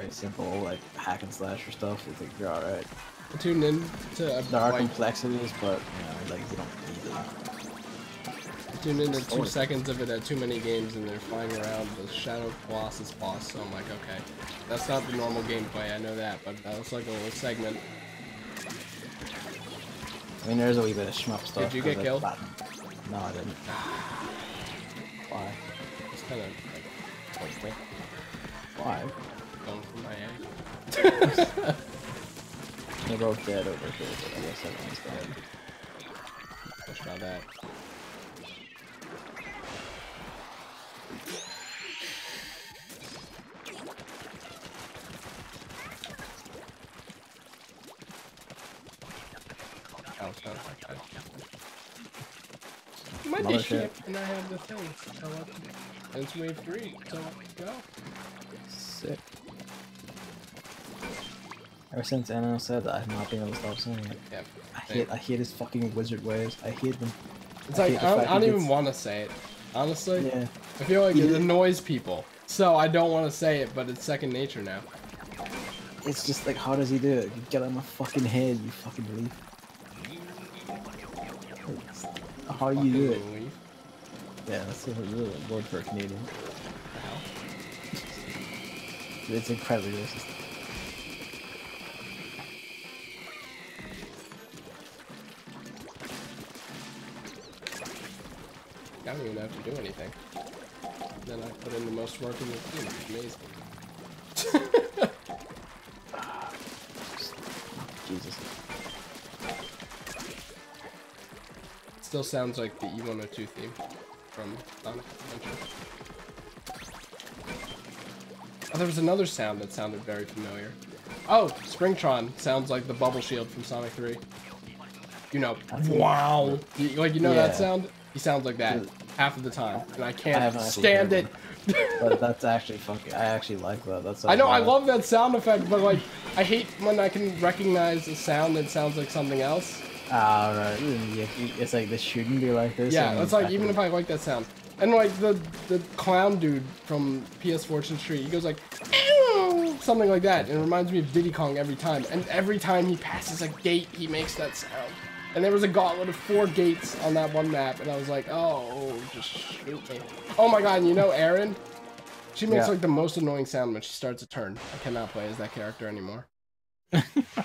simple, like hack and slasher stuff. You think you're alright. I tuned in to there are complexities, but you know, like you don't need it. I tuned into 2 seconds of it at too many games, and they're flying around the Shadow Colossus boss. So I'm like, okay, that's not the normal gameplay. I know that, but that was like a little segment. I mean, there's a wee bit of shmup stuff. Did you get killed? No, I didn't. Why? It's kind of like pointless. Why? Going for my egg. They're both dead over here, but I guess everyone's dead. Let's try that. Oh, it sounds like that. My ship, and I have the thing. So and it's wave 3, so let's go. Sick. Ever since Anna said that, I've not been able to stop saying it. Yep. I hate his fucking wizard ways. I hate them. It's like, I don't even want to say it. Honestly, yeah. I feel like it annoys people. So I don't want to say it, but it's second nature now. It's just like, how does he do it? You get on my fucking head, you fucking leaf. How do you do it? Yeah, that's a word for a Canadian. It's incredibly racist. I don't even have to do anything. Then I put in the most work in the team. It's amazing. Jesus. Still sounds like the E102 theme from Sonic Adventure. Oh, there was another sound that sounded very familiar. Oh, Springtron sounds like the bubble shield from Sonic 3. You know, wow. You know that sound? He sounds like that half of the time, and I can't stand it. But that's actually fucking. I actually like that. That's. I know, I love that sound effect, but like, I hate when I can recognize a sound that sounds like something else. Ah, right. It's like this shouldn't be like this. Yeah, it's like even if I like that sound, and like the clown dude from PS Fortune Street, he goes like, "Ew," something like that, and it reminds me of Diddy Kong every time. And every time he passes a gate, he makes that sound. And there was a gauntlet of 4 gates on that one map, and I was like, oh, just shoot me. Oh my god, and you know Erin? She makes like the most annoying sound when she starts a turn. I cannot play as that character anymore.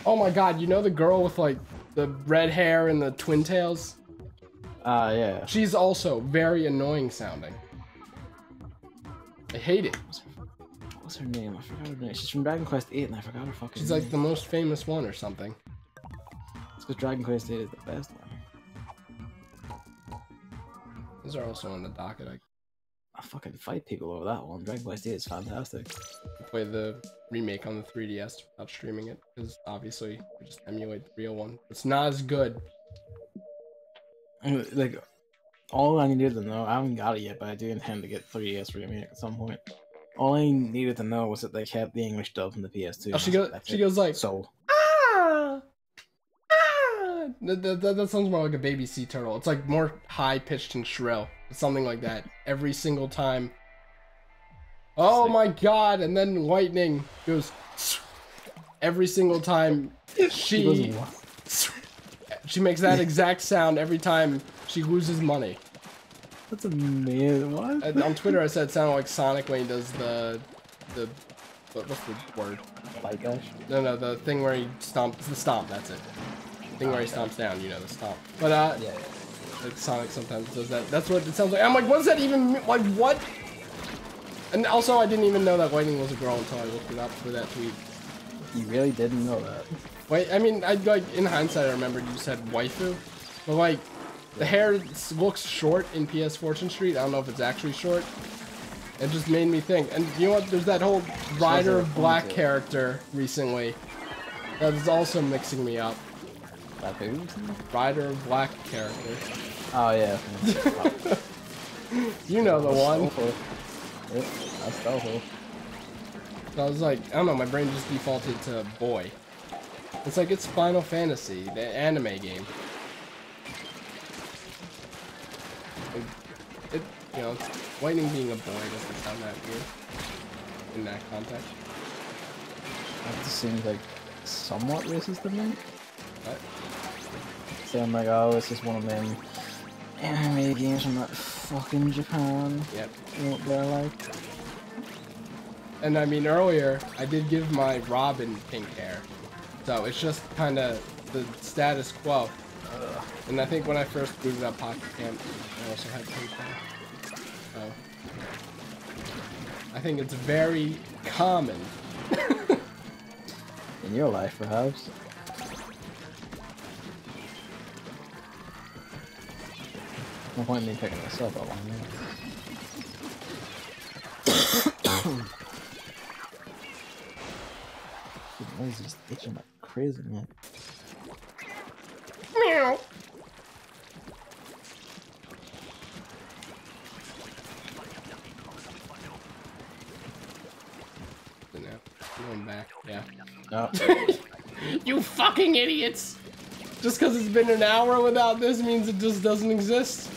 Oh my god, you know the girl with like the red hair and the twin tails? Yeah. She's also very annoying sounding. I hate it. What's her name? I forgot her name. She's from Dragon Quest 8 and I forgot her fucking She's name. like the most famous one or something. It's because Dragon Quest 8 is the best one. These are also on the docket. I fucking fight people over that one. Dragon Quest 8 is fantastic. I play the remake on the 3DS without streaming it, because obviously we just emulate the real one. It's not as good. Like, all I needed to know, I haven't got it yet, but I do intend to get 3DS remake at some point. All I needed to know was that they kept the English dub from the PS2. Oh, she goes like, so. That sounds more like a baby sea turtle. It's like more high pitched and shrill. It's something like that every single time. Oh my god! And then lightning goes every single time. She makes that exact sound every time she loses money. That's amazing. What? And on Twitter, I said it sounded like Sonic when he does what's the word? Light dash? No, the thing where he stomps. The stomp. That's it. Thing where he stomps down, you know, the stomp. But yeah. Like Sonic sometimes does that. That's what it sounds like. I'm like, what does that even mean? Like, what? And also, I didn't even know that Lightning was a girl until I looked it up for that tweet. You really didn't know that? Wait, I mean, like in hindsight, I remembered you said waifu, but like, the hair looks short in PS Fortune Street. I don't know if it's actually short. It just made me think. And you know what? There's that whole Rider of Black character recently that's also mixing me up. Rider of Black character. Oh yeah. You know the one. Yep, that's Stoho. So I was like, I don't know, my brain just defaulted to boy. It's like it's Final Fantasy, the anime game. You know, Lightning being a boy doesn't sound that weird in that context. That just seems like somewhat racist to me. What? So I'm like, oh, it's just one of them anime games from that fucking Japan. Yep. What they're like. And I mean, earlier, I did give my Robin pink hair. So it's just kind of the status quo. And I think when I first booted up Pocket Camp, I also had pink hair. So I think it's very common. In your life, perhaps. No point in me picking myself up on that. The noise is itching like crazy, man. Meow. Going back, yeah. No. You fucking idiots! Just because it's been an hour without this means it just doesn't exist.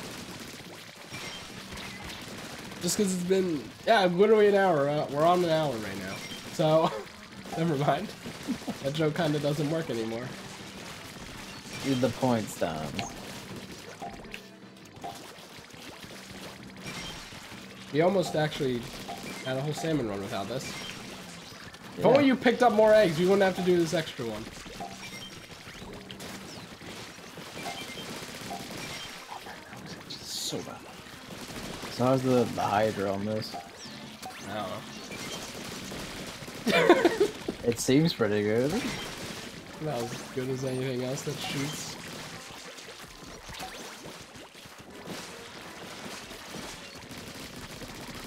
Just because it's been, yeah, literally an hour. We're on an hour right now. So, never mind. That joke kind of doesn't work anymore. Read the points down. We almost actually had a whole salmon run without this. Yeah. If only you picked up more eggs, you wouldn't have to do this extra one. So bad. So how's the Hydra on this? I don't know. It seems pretty good. Not as good as anything else that shoots.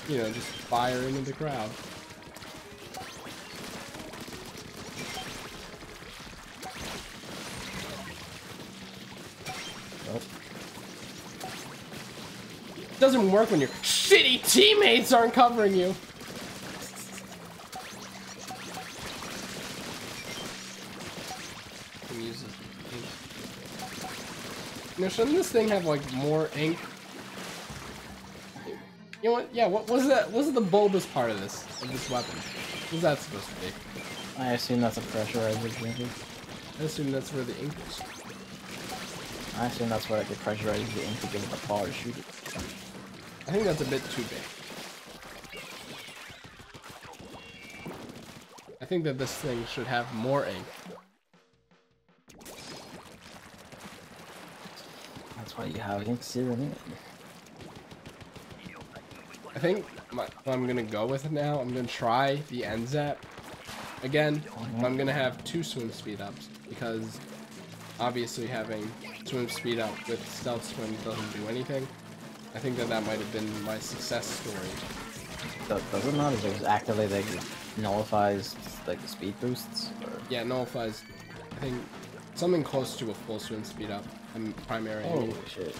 You know, just fire into the crowd. Nope. It doesn't work when your shitty teammates aren't covering you. You know, shouldn't this thing have like more ink? You know what? Yeah, what was that? What's the bulbous part of this weapon? What's that supposed to be? I assume that's a pressurizer drinker. I assume that's where the ink is. I assume that's where I could pressurize the ink to give it the power to shoot it. I think that's a bit too big. I think that this thing should have more ink. That's why you have ink serum in it. I think what I'm gonna go with it now, I'm gonna try the end zap again. I'm gonna have 2 swim speed ups because obviously having swim speed up with stealth swim doesn't do anything. I think that might have been my success story. Does it not? Is it actively like nullifies like the speed boosts? Or? Yeah, nullifies. I think something close to a full swim speed up. I'm primary. Holy shit.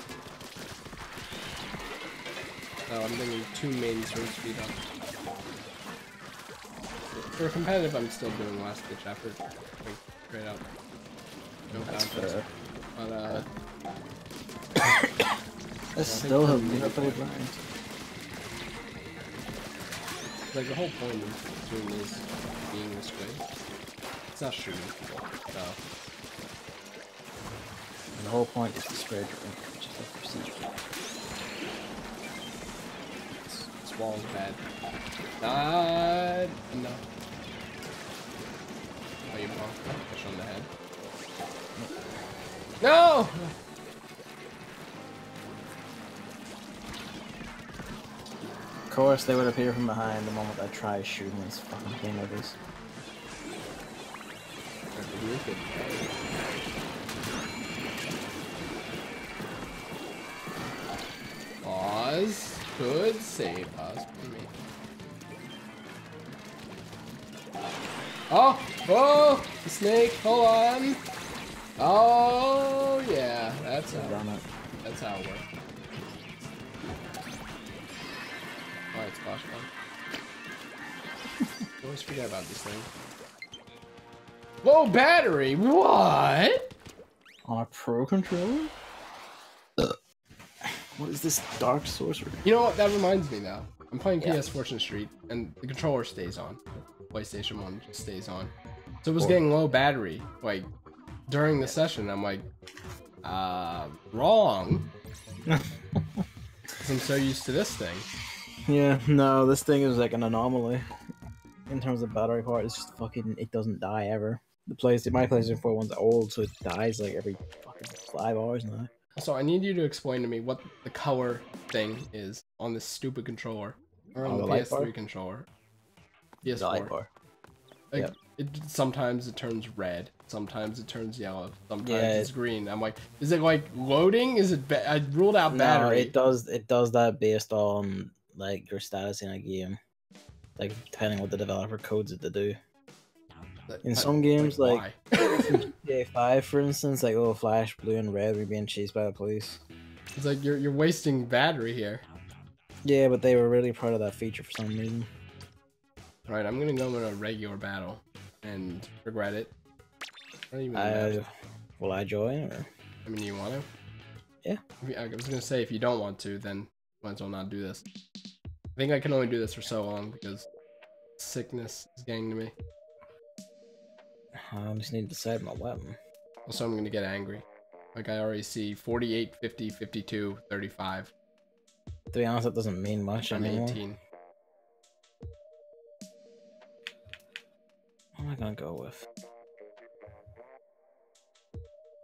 So I'm thinking 2 main swim speed up. For competitive, I'm still doing last ditch effort. Like, straight up. No contest. But I still have never played blind. Like the whole point of doing this being this way. It's not shooting. So. And the whole point is to spread your ink, which is like procedure. This wall's bad. No. Oh, you blocked me? Push on the head. No! Of course, they would appear from behind the moment I try shooting this fucking thing like this. Pause. Could save us. Oh! Oh! The snake! Hold on! Oh yeah, that's how it works. Alright, splash bomb. Always forget about this thing. Whoa, battery! What? On a pro controller? What is this dark sorcery? You know what? That reminds me though. I'm playing PS Fortune Street, and the controller stays on. PlayStation 1 just stays on. So it was getting low battery, like, during the session. I'm like, wrong. 'Cause I'm so used to this thing. Yeah, no, this thing is like an anomaly. In terms of battery power, it's just fucking, it doesn't die ever. My PlayStation 4 one's old, so it dies like every fucking 5 hours now. So I need you to explain to me what the color thing is on this stupid controller. Or on the PS3 controller. PS4. The light bar. Like, Yep. Sometimes it turns red, sometimes it turns yellow, sometimes it's green. I'm like, is it like loading? Is it? I ruled out battery. No, it does that based on like your status in a game, like depending what the developer codes it to do. In some games, like GTA 5, for instance, like flash blue and red, we're being chased by the police. It's like you're wasting battery here. Yeah, but they were really proud of that feature for some reason. Alright, I'm gonna go in a regular battle and regret it. Will I join? Or? I mean, you want to? Yeah. I was gonna say, if you don't want to, then might as well not do this. I think I can only do this for so long because sickness is getting to me. I just need to decide my weapon. Also, I'm gonna get angry. Like, I already see 48, 50, 52, 35. To be honest, that doesn't mean much I'm anymore. 18. What am I gonna go with?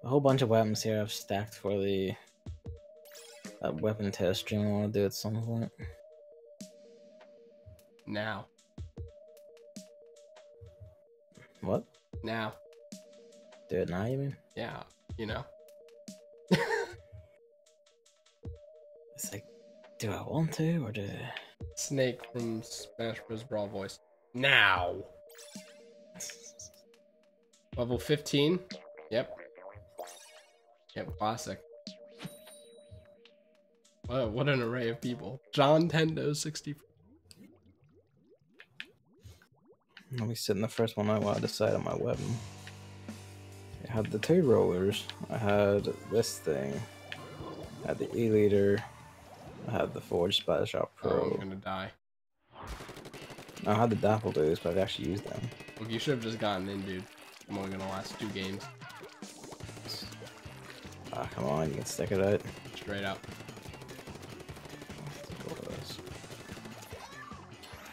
A whole bunch of weapons here I've stacked for the weapon test stream I want to do at some point. Now. What? Now. Do it now, you mean? Yeah, you know. It's like, do I want to, or do I... Snake from Smash Bros. Brawl voice. Now. Level 15. Yep. Yep, classic. What an array of people. John Tendo 64. Let me sit in the first one I want to decide on my weapon. I had the 2 rollers. I had this thing. I had the E-liter. I had the Forge Splash Shot Pro. Oh, I'm gonna die. I had the Dapple Dudes, but I've actually used them. Look, you should have just gotten in, dude. I'm only gonna last 2 games. Ah, come on, you can stick it out. Straight up.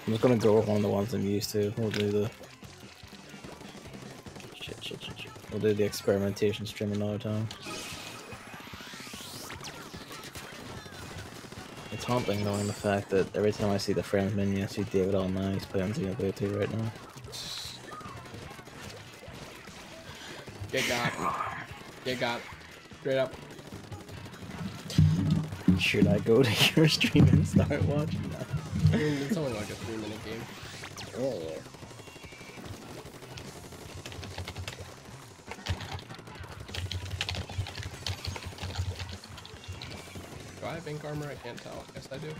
I'm just gonna go with one of the ones I'm used to. We'll do the... Shit. We'll do the experimentation stream another time. It's haunting knowing the fact that every time I see the friends menu, I see David all night. He's playing Xenoblade 2 right now. Get got. Get got. Straight up. Should I go to your stream and start watching that? I mean, it's only like a 3-minute game. Oh. Do I have ink armor? I can't tell. Yes, I do.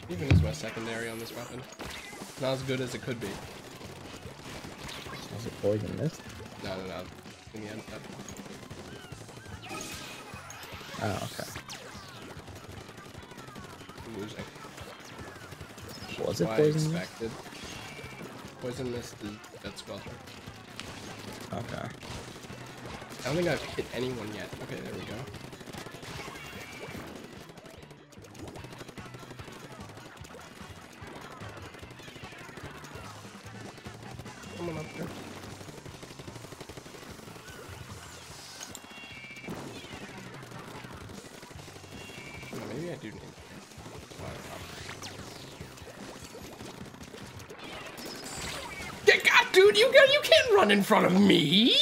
Even is my secondary on this weapon. Not as good as it could be. Is it poison mist? No. In the end, Oh, okay. I'm losing. Was it What I poison mist? expected. Poison mist is dead squelcher. Okay. I don't think I've hit anyone yet. Okay, there we go. Someone up there. Oh, maybe I do need Get got, dude! You can't run in front of me!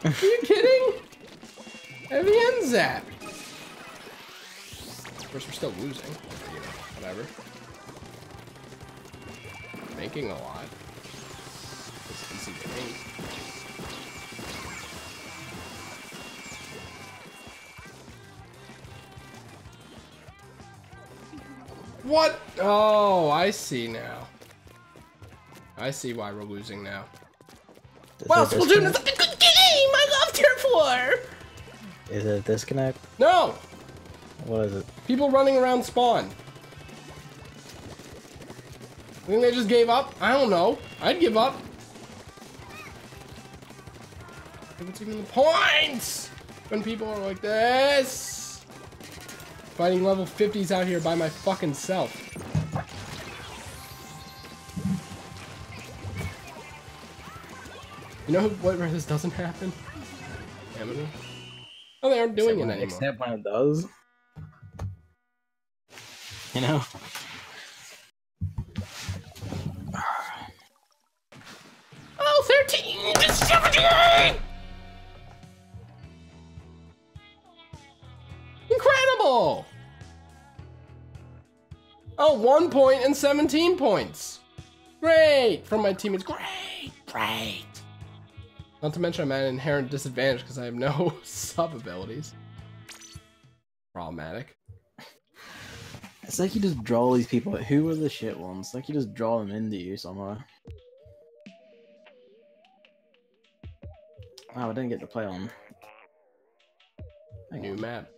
Are you kidding? Heavy end zap. Of course, we're still losing. You know, whatever. Making a lot. It's easy to make. What? Oh, I see now. I see why we're losing now. Well, Splatoon is such a good game! I love Tier 4! Is it a disconnect? No! What is it? People running around spawn. I think they just gave up? I don't know. I'd give up. What's even the point? When people are like this? Fighting level 50s out here by my fucking self. You know what where this doesn't happen? Amity? Oh, they aren't doing it anymore. Except when it does. You know? Oh, 13 to 78! Incredible! Oh, 1 point and 17 points. Great! From my teammates. Great! Not to mention I'm at an inherent disadvantage because I have no sub abilities. Problematic. It's like you just draw these people. Who are the shit ones? It's like you just draw them into you somehow. Oh, I didn't get to play on. New map.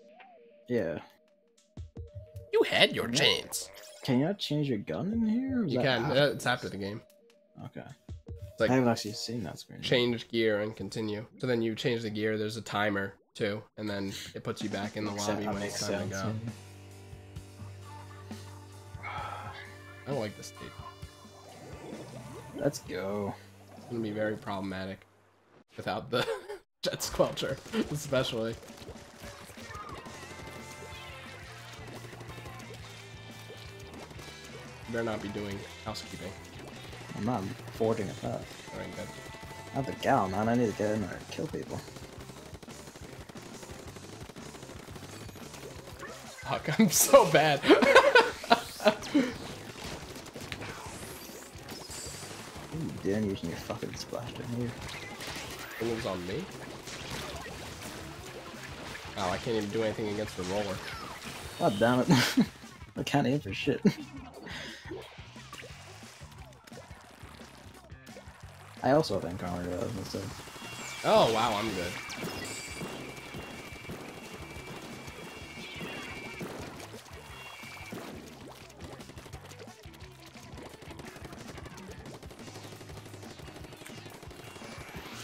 Yeah. You had your chance. Can you not change your gun in here? You can. It's after the game. Okay. It's like I haven't actually seen that screen. change gear and continue. So then you change the gear. There's a timer too, and then it puts you back in the lobby when it's time to go. I don't like this stage. Let's go. It's gonna be very problematic without the jet squelcher, especially. You better not be doing housekeeping. I'm not forging a path. Alright, good. I have the gal, man. I need to get in there and kill people. Fuck, I'm so bad. What are you doing using your fucking splash down here? It was on me? Oh, I can't even do anything against the roller. God damn it. I can't aim for shit. I also have encountered those, so. Oh, wow, I'm good.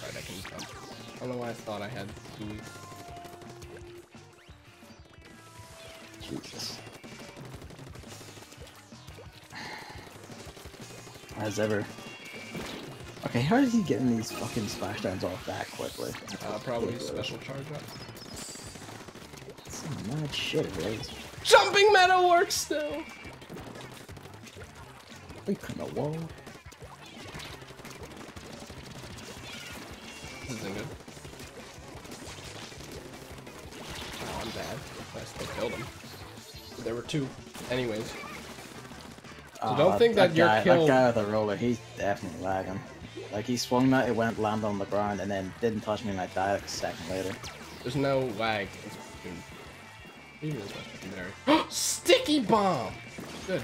Right, I can jump. I don't know why I thought I had food. Jesus. As ever. Okay, how is he getting these fucking splashdowns off that quickly? Probably special charge up. Some mad shit it is. Jumping meta works still! We kind of wall. This isn't good. Oh, I'm bad. I still killed him. But there were two. Anyways. So don't think that your kill... That guy with the roller, he's definitely lagging. Like, he swung that, it went, landed on the ground, and then didn't touch me, and I died like a second later. There's no lag. Even this secondary. Sticky bomb! Good.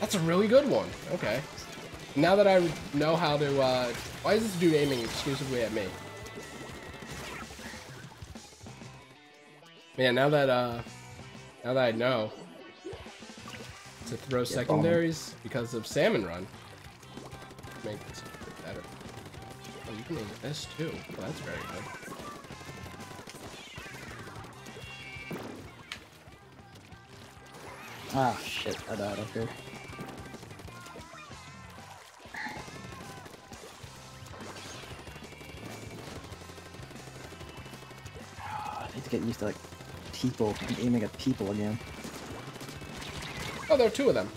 That's a really good one. Okay. Now that I know how to, why is this dude aiming exclusively at me? Man, now that I know to throw secondaries because of Salmon Run, make this a bit better. Oh, you can aim with this too. Well, that's very good. Ah, shit, I died up here. I need to get used to, like, people, and aiming at people again. Oh, there are two of them.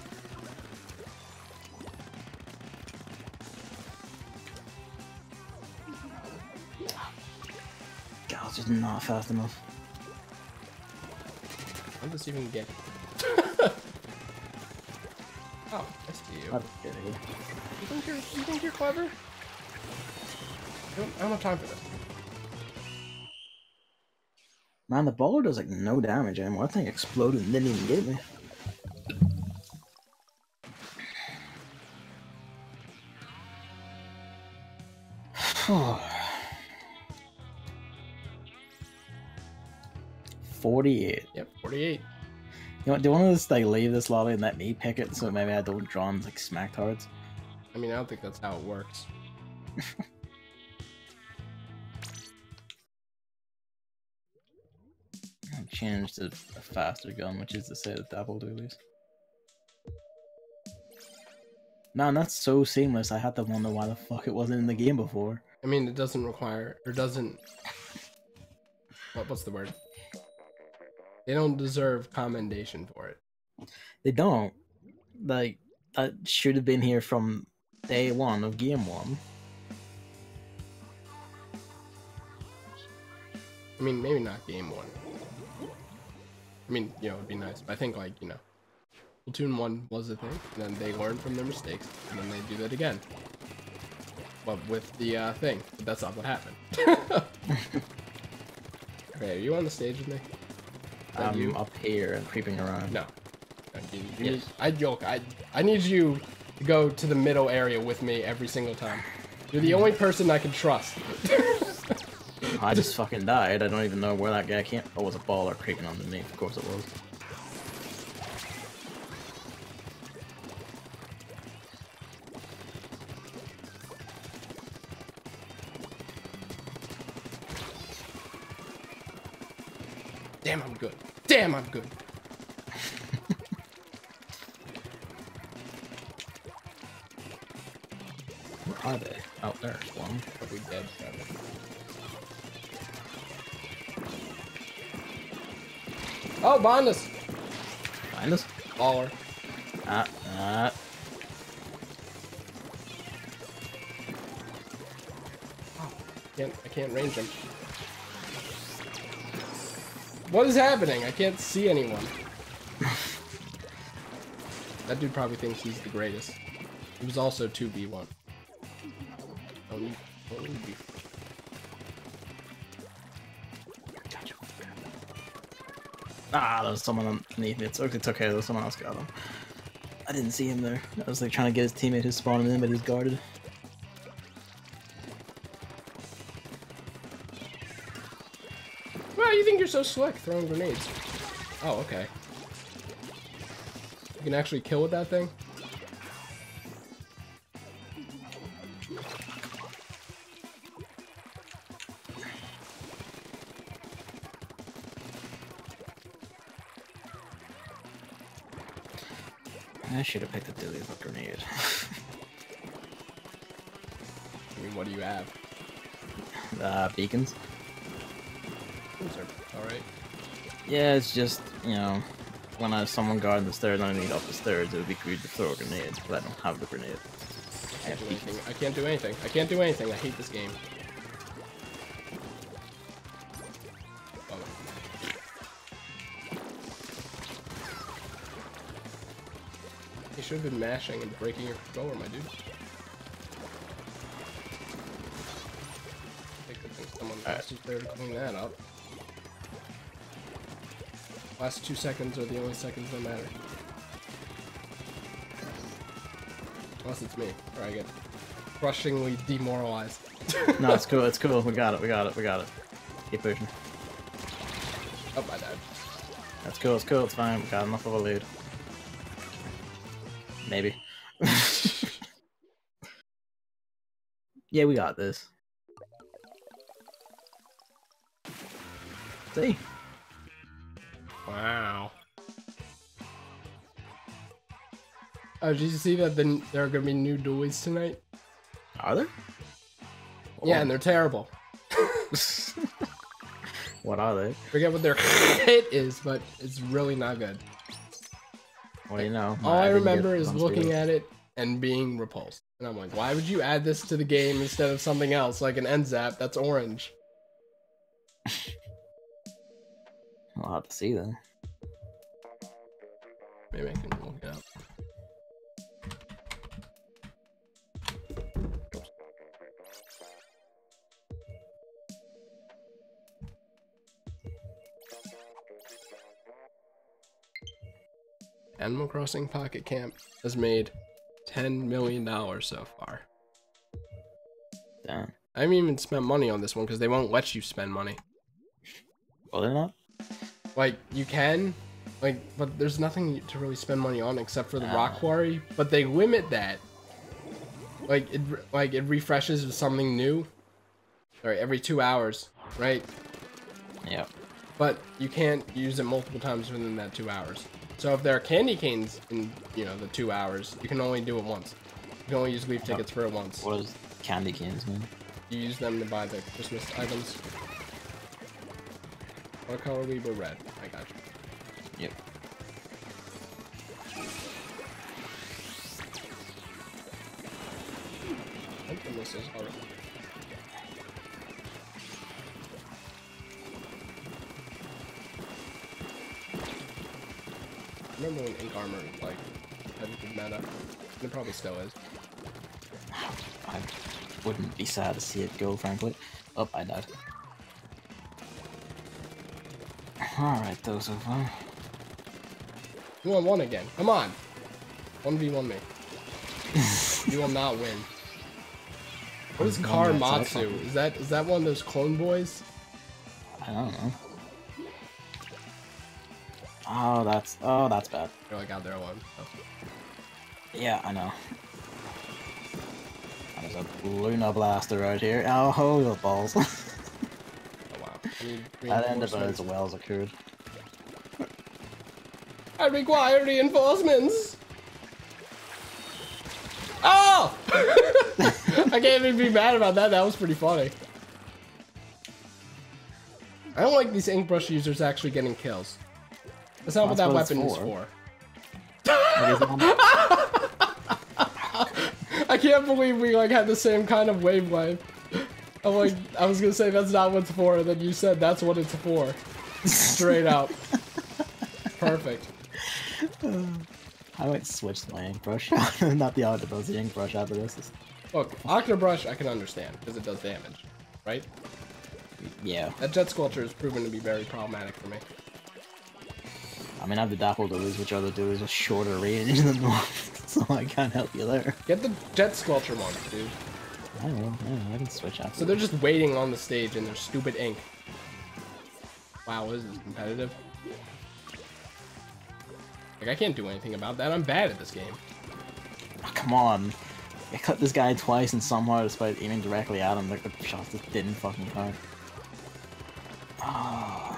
God, it's just not fast enough. How does this even get? Oh, I see you. You think you're clever? I don't have time for this. Man, the baller does like no damage anymore. That thing exploded and didn't even get me. Oh. 48. Yep, 48. You know, do you want to just like leave this lobby and let me pick it so maybe I don't draw and like smack tards? I mean, I don't think that's how it works. I'll change to a faster gun, which is to say the double dualies. Man, that's so seamless. I had to wonder why the fuck it wasn't in the game before. I mean, it doesn't require, or doesn't. What's the word? They don't deserve commendation for it. They don't. Like, that should have been here from day one of game one. I mean, maybe not game one. I mean, you know, it'd be nice. But I think, like, you know, Splatoon 1 was a thing, and then they learn from their mistakes, and then they do that again. But with the thing. But that's not what happened. Okay, are you on the stage with me? I'm up here and creeping around. No. Yes. I joke. I need you to go to the middle area with me every single time. You're the only person I can trust. I just fucking died. I don't even know where that guy came. Oh, it was a baller creeping onto me. Of course it was. Damn, I'm good. Damn, I'm good. Where are they? Oh, there's one. Probably dead. Probably. Oh, behind us! Behind us? Baller. Oh, I can't range him. What is happening? I can't see anyone. That dude probably thinks he's the greatest. He was also 2v1. Don't need be. Ah, there was someone underneath me. It's okay, there was someone else got him. I didn't see him there. I was like trying to get his teammate who's spawning in, but he's guarded. Well, you think you're so slick throwing grenades. Oh, okay. You can actually kill with that thing? I should have picked a dilly with a grenade. I mean, what do you have? Beacons. Those are alright. Yeah, it's just, you know, when I have someone guarding the stairs and I need up the stairs, it would be great to throw a grenade, but I don't have the grenade. I can't do anything. I can't do anything. I can't do anything. I hate this game. Oh. You should have been mashing and breaking your controller, my dude. I think someone else is there to clean that up. Last 2 seconds are the only seconds that matter. Unless it's me, or I get crushingly demoralized. No, it's cool, it's cool. We got it, we got it, we got it. Keep pushing. Oh, I died. That's cool, it's cool, it's fine. We got enough of a lead. Maybe. Yeah, we got this. See? Wow. Oh, did you see that there are gonna be new dualies tonight? Are there? Yeah, and they're terrible. What are they? Forget what their hit is, but it's really not good. What do you know? All I remember is looking at it and being repulsed. And I'm like, why would you add this to the game instead of something else, like an end zap that's orange? I'll have to see then. Maybe I can look it up. Animal Crossing Pocket Camp has made $10 million so far. Damn. I haven't even spent money on this one because they won't let you spend money. Well, they're not? Like, you can, like, but there's nothing to really spend money on except for the rock quarry, but they limit that. Like, it refreshes with something new. Sorry, every 2 hours, right? Yep. But you can't use it multiple times within that 2 hours. So if there are candy canes in, you know, the 2 hours, you can only do it once. You can only use leaf tickets for it once. What does candy canes mean? You use them to buy the Christmas items. What color we were? Red. I got you. Yep. I think this is hard. I remember when ink armor like had a good meta. And it probably still is. I wouldn't be sad to see it go, frankly. Oh, I died. Alright, though, so far. You want one again? Come on! 1v1 me. You will not win. What is Karamatsu? Is that one of those clone boys? I don't know. Oh, that's bad. You're like out there alone. Oh. Yeah, I know. There's a Luna Blaster right here. Oh, hold the balls. Oh wow. That ended as well as occurred. I require reinforcements. Oh! I can't even be mad about that. That was pretty funny. I don't like these ink brush users actually getting kills. That's not what that weapon is for. I can't believe we like had the same kind of wavelength. I'm like, I was gonna say that's not what it's for, and then you said that's what it's for. Straight up. Perfect. I might switch to my ink brush. Not the octopus, the ink brush after this. Look, octobrush I can understand because it does damage, right? Yeah. That jet sculpture has proven to be very problematic for me. I mean, I have the dapple duels, which are the duels with shorter range than normal, so I can't help you there. Get the jet sculpture one, dude. I will. Yeah, I can switch out. So they're just waiting on the stage in their stupid ink. Wow, is this competitive? Like, I can't do anything about that. I'm bad at this game. Oh, come on. I cut this guy twice and somehow, despite aiming directly at him, like the shots just didn't fucking count. Oh.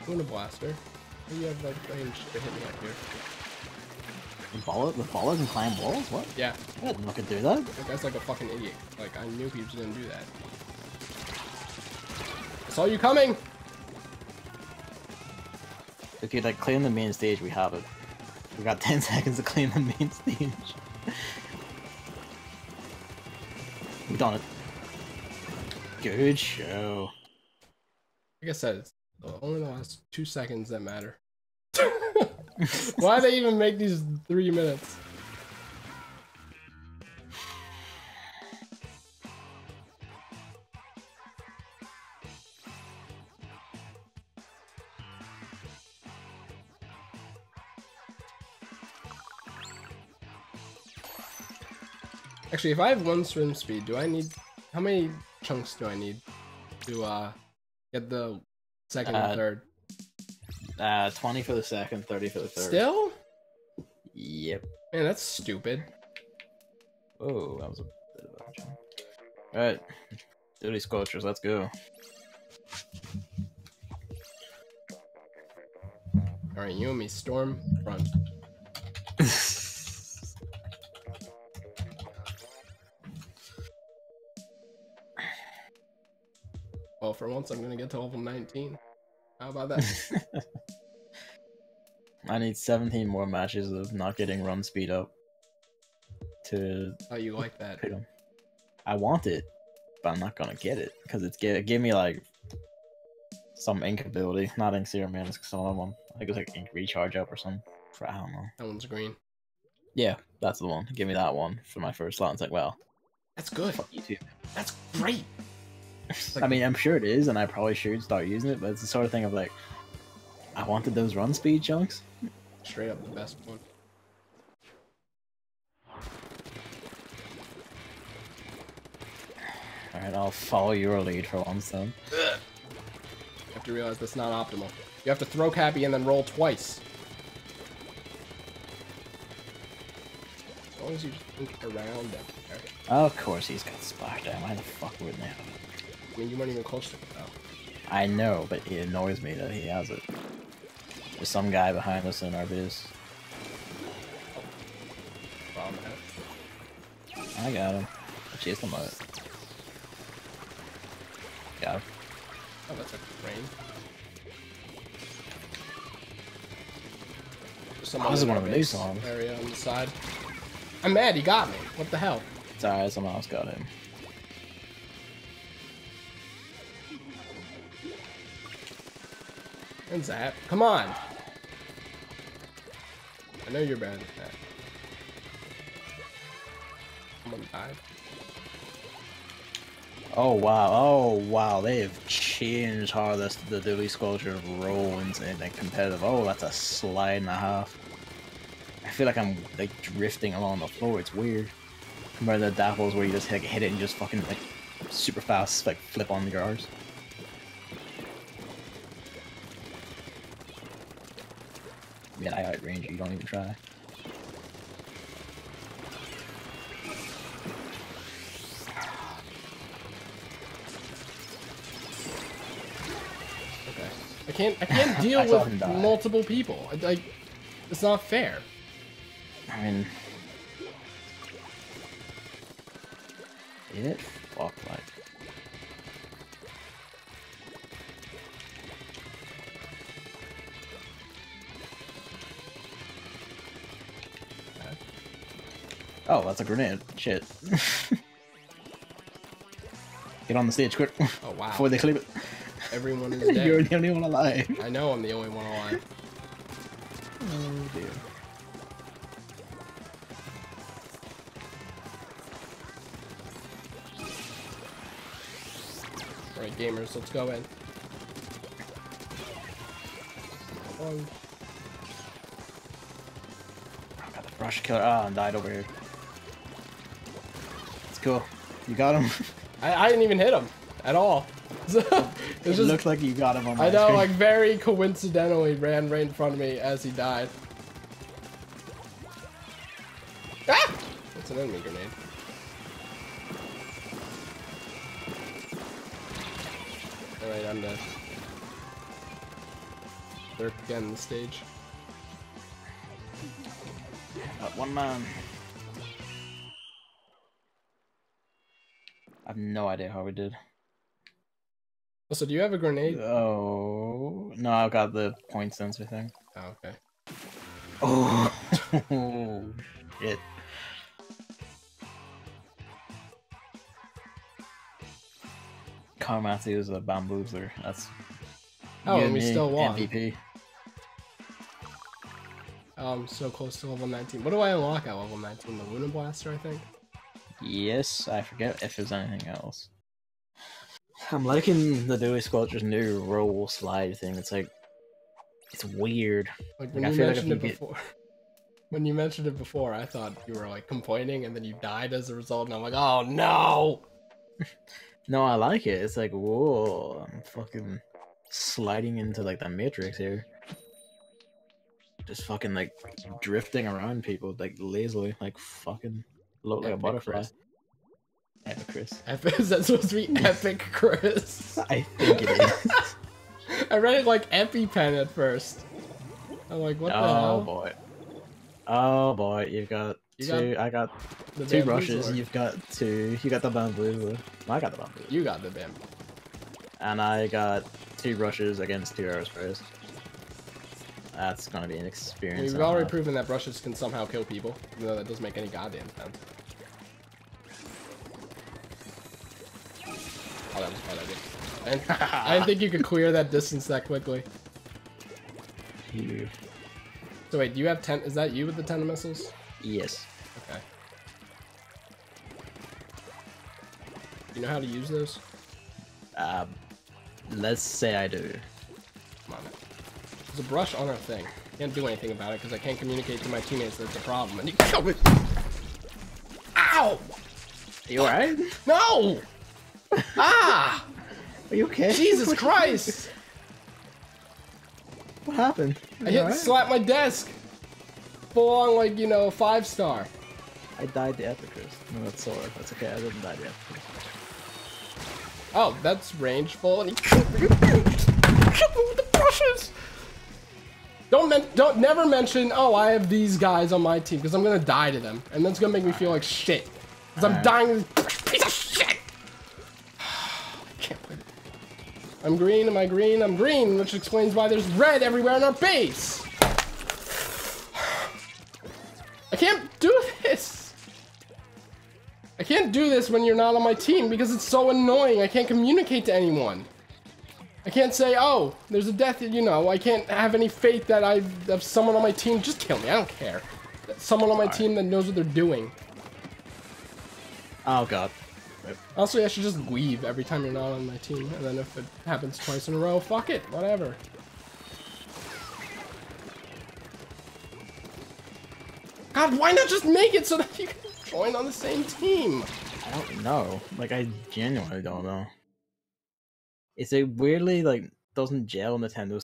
I'm gonna blaster. You have like range to hit me up here. The ballers can climb walls? What? Yeah. I didn't know I could do that. That guy's like a fucking idiot. Like, I knew he was gonna do that. I saw you coming! If you like clean the main stage, we have it. We got 10 seconds to clean the main stage. We've done it. Good show. Like I said, it's only the last 2 seconds that matter. Why they even make these 3 minutes? Actually, if I have 1 swim speed, do I need... How many chunks do I need to get the second and third? 20 for the second, 30 for the third. Still? Yep. Man, that's stupid. Oh, that was a bit of a jump. Alright. Do these sculptures, let's go. Alright, you and me, storm front. Well, for once, I'm gonna get to level 19. How about that? I need 17 more matches of not getting run speed up to... How you like that? I want it, but I'm not gonna get it, because it gave me, like, some ink ability. Not ink serum, man, it's some other one. I think it was, like, ink recharge up or something. I don't know. That one's green. Yeah, that's the one. Give me that one for my first slot. It's like, well... That's good. Fuck you too. That's great! Like, I mean, I'm sure it is, and I probably should start using it, but it's the sort of thing of, like, I wanted those run speed chunks. Straight up the best one. Alright, I'll follow your lead for once then. You have to realize that's not optimal. You have to throw Cappy and then roll twice. As long as you just think around them. Okay. Of course he's got splashdown. Why the fuck wouldn't he have it? I mean, you weren't even close to it though. I know, but it annoys me that he has it. There's some guy behind us in our biz. Bomb I got him. I chased him out. Got him. Oh, that's a rain. This is one of the new songs. Area on the side. I'm mad he got me. What the hell? It's alright, someone else got him. And Zap. Come on! I know you're bad at that. Someone died. Oh wow, they have changed how the duty sculpture roll into like competitive. Oh, that's a slide and a half. I feel like I'm like drifting along the floor, it's weird. Compared to the dapples where you just like, hit it and just fucking like super fast like flip on your R's. Man, I outrange you, don't even try. I can't deal with multiple people. Like, it's not fair. I mean, it fuck like. Oh, that's a grenade. Shit. Get on the stage quick. Oh wow. Before they clip it. Everyone is dead. You're the only one alive. I know I'm the only one alive. Oh dear. Alright, gamers, let's go in. I got the brush killer. Ah, and died over here. It's cool. You got him. I didn't even hit him at all. It just looked like you got him on my I know, screen. like very coincidentally ran right in front of me as he died. Ah! That's an enemy grenade. Alright, I'm dead. Lurk again on the stage. Got one man. I have no idea how we did. So do you have a grenade? Oh no, I've got the point sensor thing. Oh, okay. Oh shit. Carmatty is a bamboozler. That's and we still won. MVP. I'm so close to level 19. What do I unlock at level 19? The Luna Blaster, I think? Yes, I forget if there's anything else. I'm liking the Dewey Squelcher's new roll slide thing. It's like, it's weird. Like when you mentioned it before. When you mentioned it before, I thought you were like complaining, and then you died as a result, and I'm like, oh no! No, I like it. It's like, whoa, I'm fucking sliding into like the Matrix here. Just fucking like drifting around people like lazily, like fucking look like a butterfly. Chris. Epic Chris. Is that supposed to be Epic Chris? I think it is. I read it like EpiPen at first. I'm like, what the hell? Oh boy. Oh boy, you've got two. I got two brushes. You've got two. You got the bamboo. I got the bamboo. You got the bamboo. And I got two brushes against two arrow sprays. That's gonna be an experience. We've already proven that brushes can somehow kill people, even though that doesn't make any goddamn sense. Oh, that was a bad idea. I didn't think you could clear that distance that quickly. You. So wait, do you have 10? Is that you with the 10 missiles? Yes. Okay. You know how to use those? Let's say I do. Come on. There's a brush on our thing. Can't do anything about it because I can't communicate to my teammates that it's a problem. And you kill me. Ow! Are you alright? No! Ah! Are you okay? Jesus Christ! What happened? I hit slap my desk. Full on, like, you know, 5-star. I died the Epicus. No, that's sore. That's okay. I didn't die the Epicus. Oh, that's rangeful, and he killed me. Killed me with the brushes. Don't never mention. Oh, I have these guys on my team because I'm gonna die to them, and that's gonna make me feel like shit. Because I'm dying to this piece of shit. I can't wait. I'm green. Am I green? I'm green, which explains why there's red everywhere in our base. I can't do this. I can't do this when you're not on my team because it's so annoying. I can't communicate to anyone. I can't say, oh, there's a death, you know. I can't have any faith that I have someone on my team. Just kill me. I don't care. Someone on my team that knows what they're doing. Oh, God. Also, I should just leave every time you're not on my team. And then if it happens twice in a row, fuck it. Whatever. God, why not just make it so that you can join on the same team? I don't know. Like, I genuinely don't know. It's a weirdly, like, doesn't gel Nintendo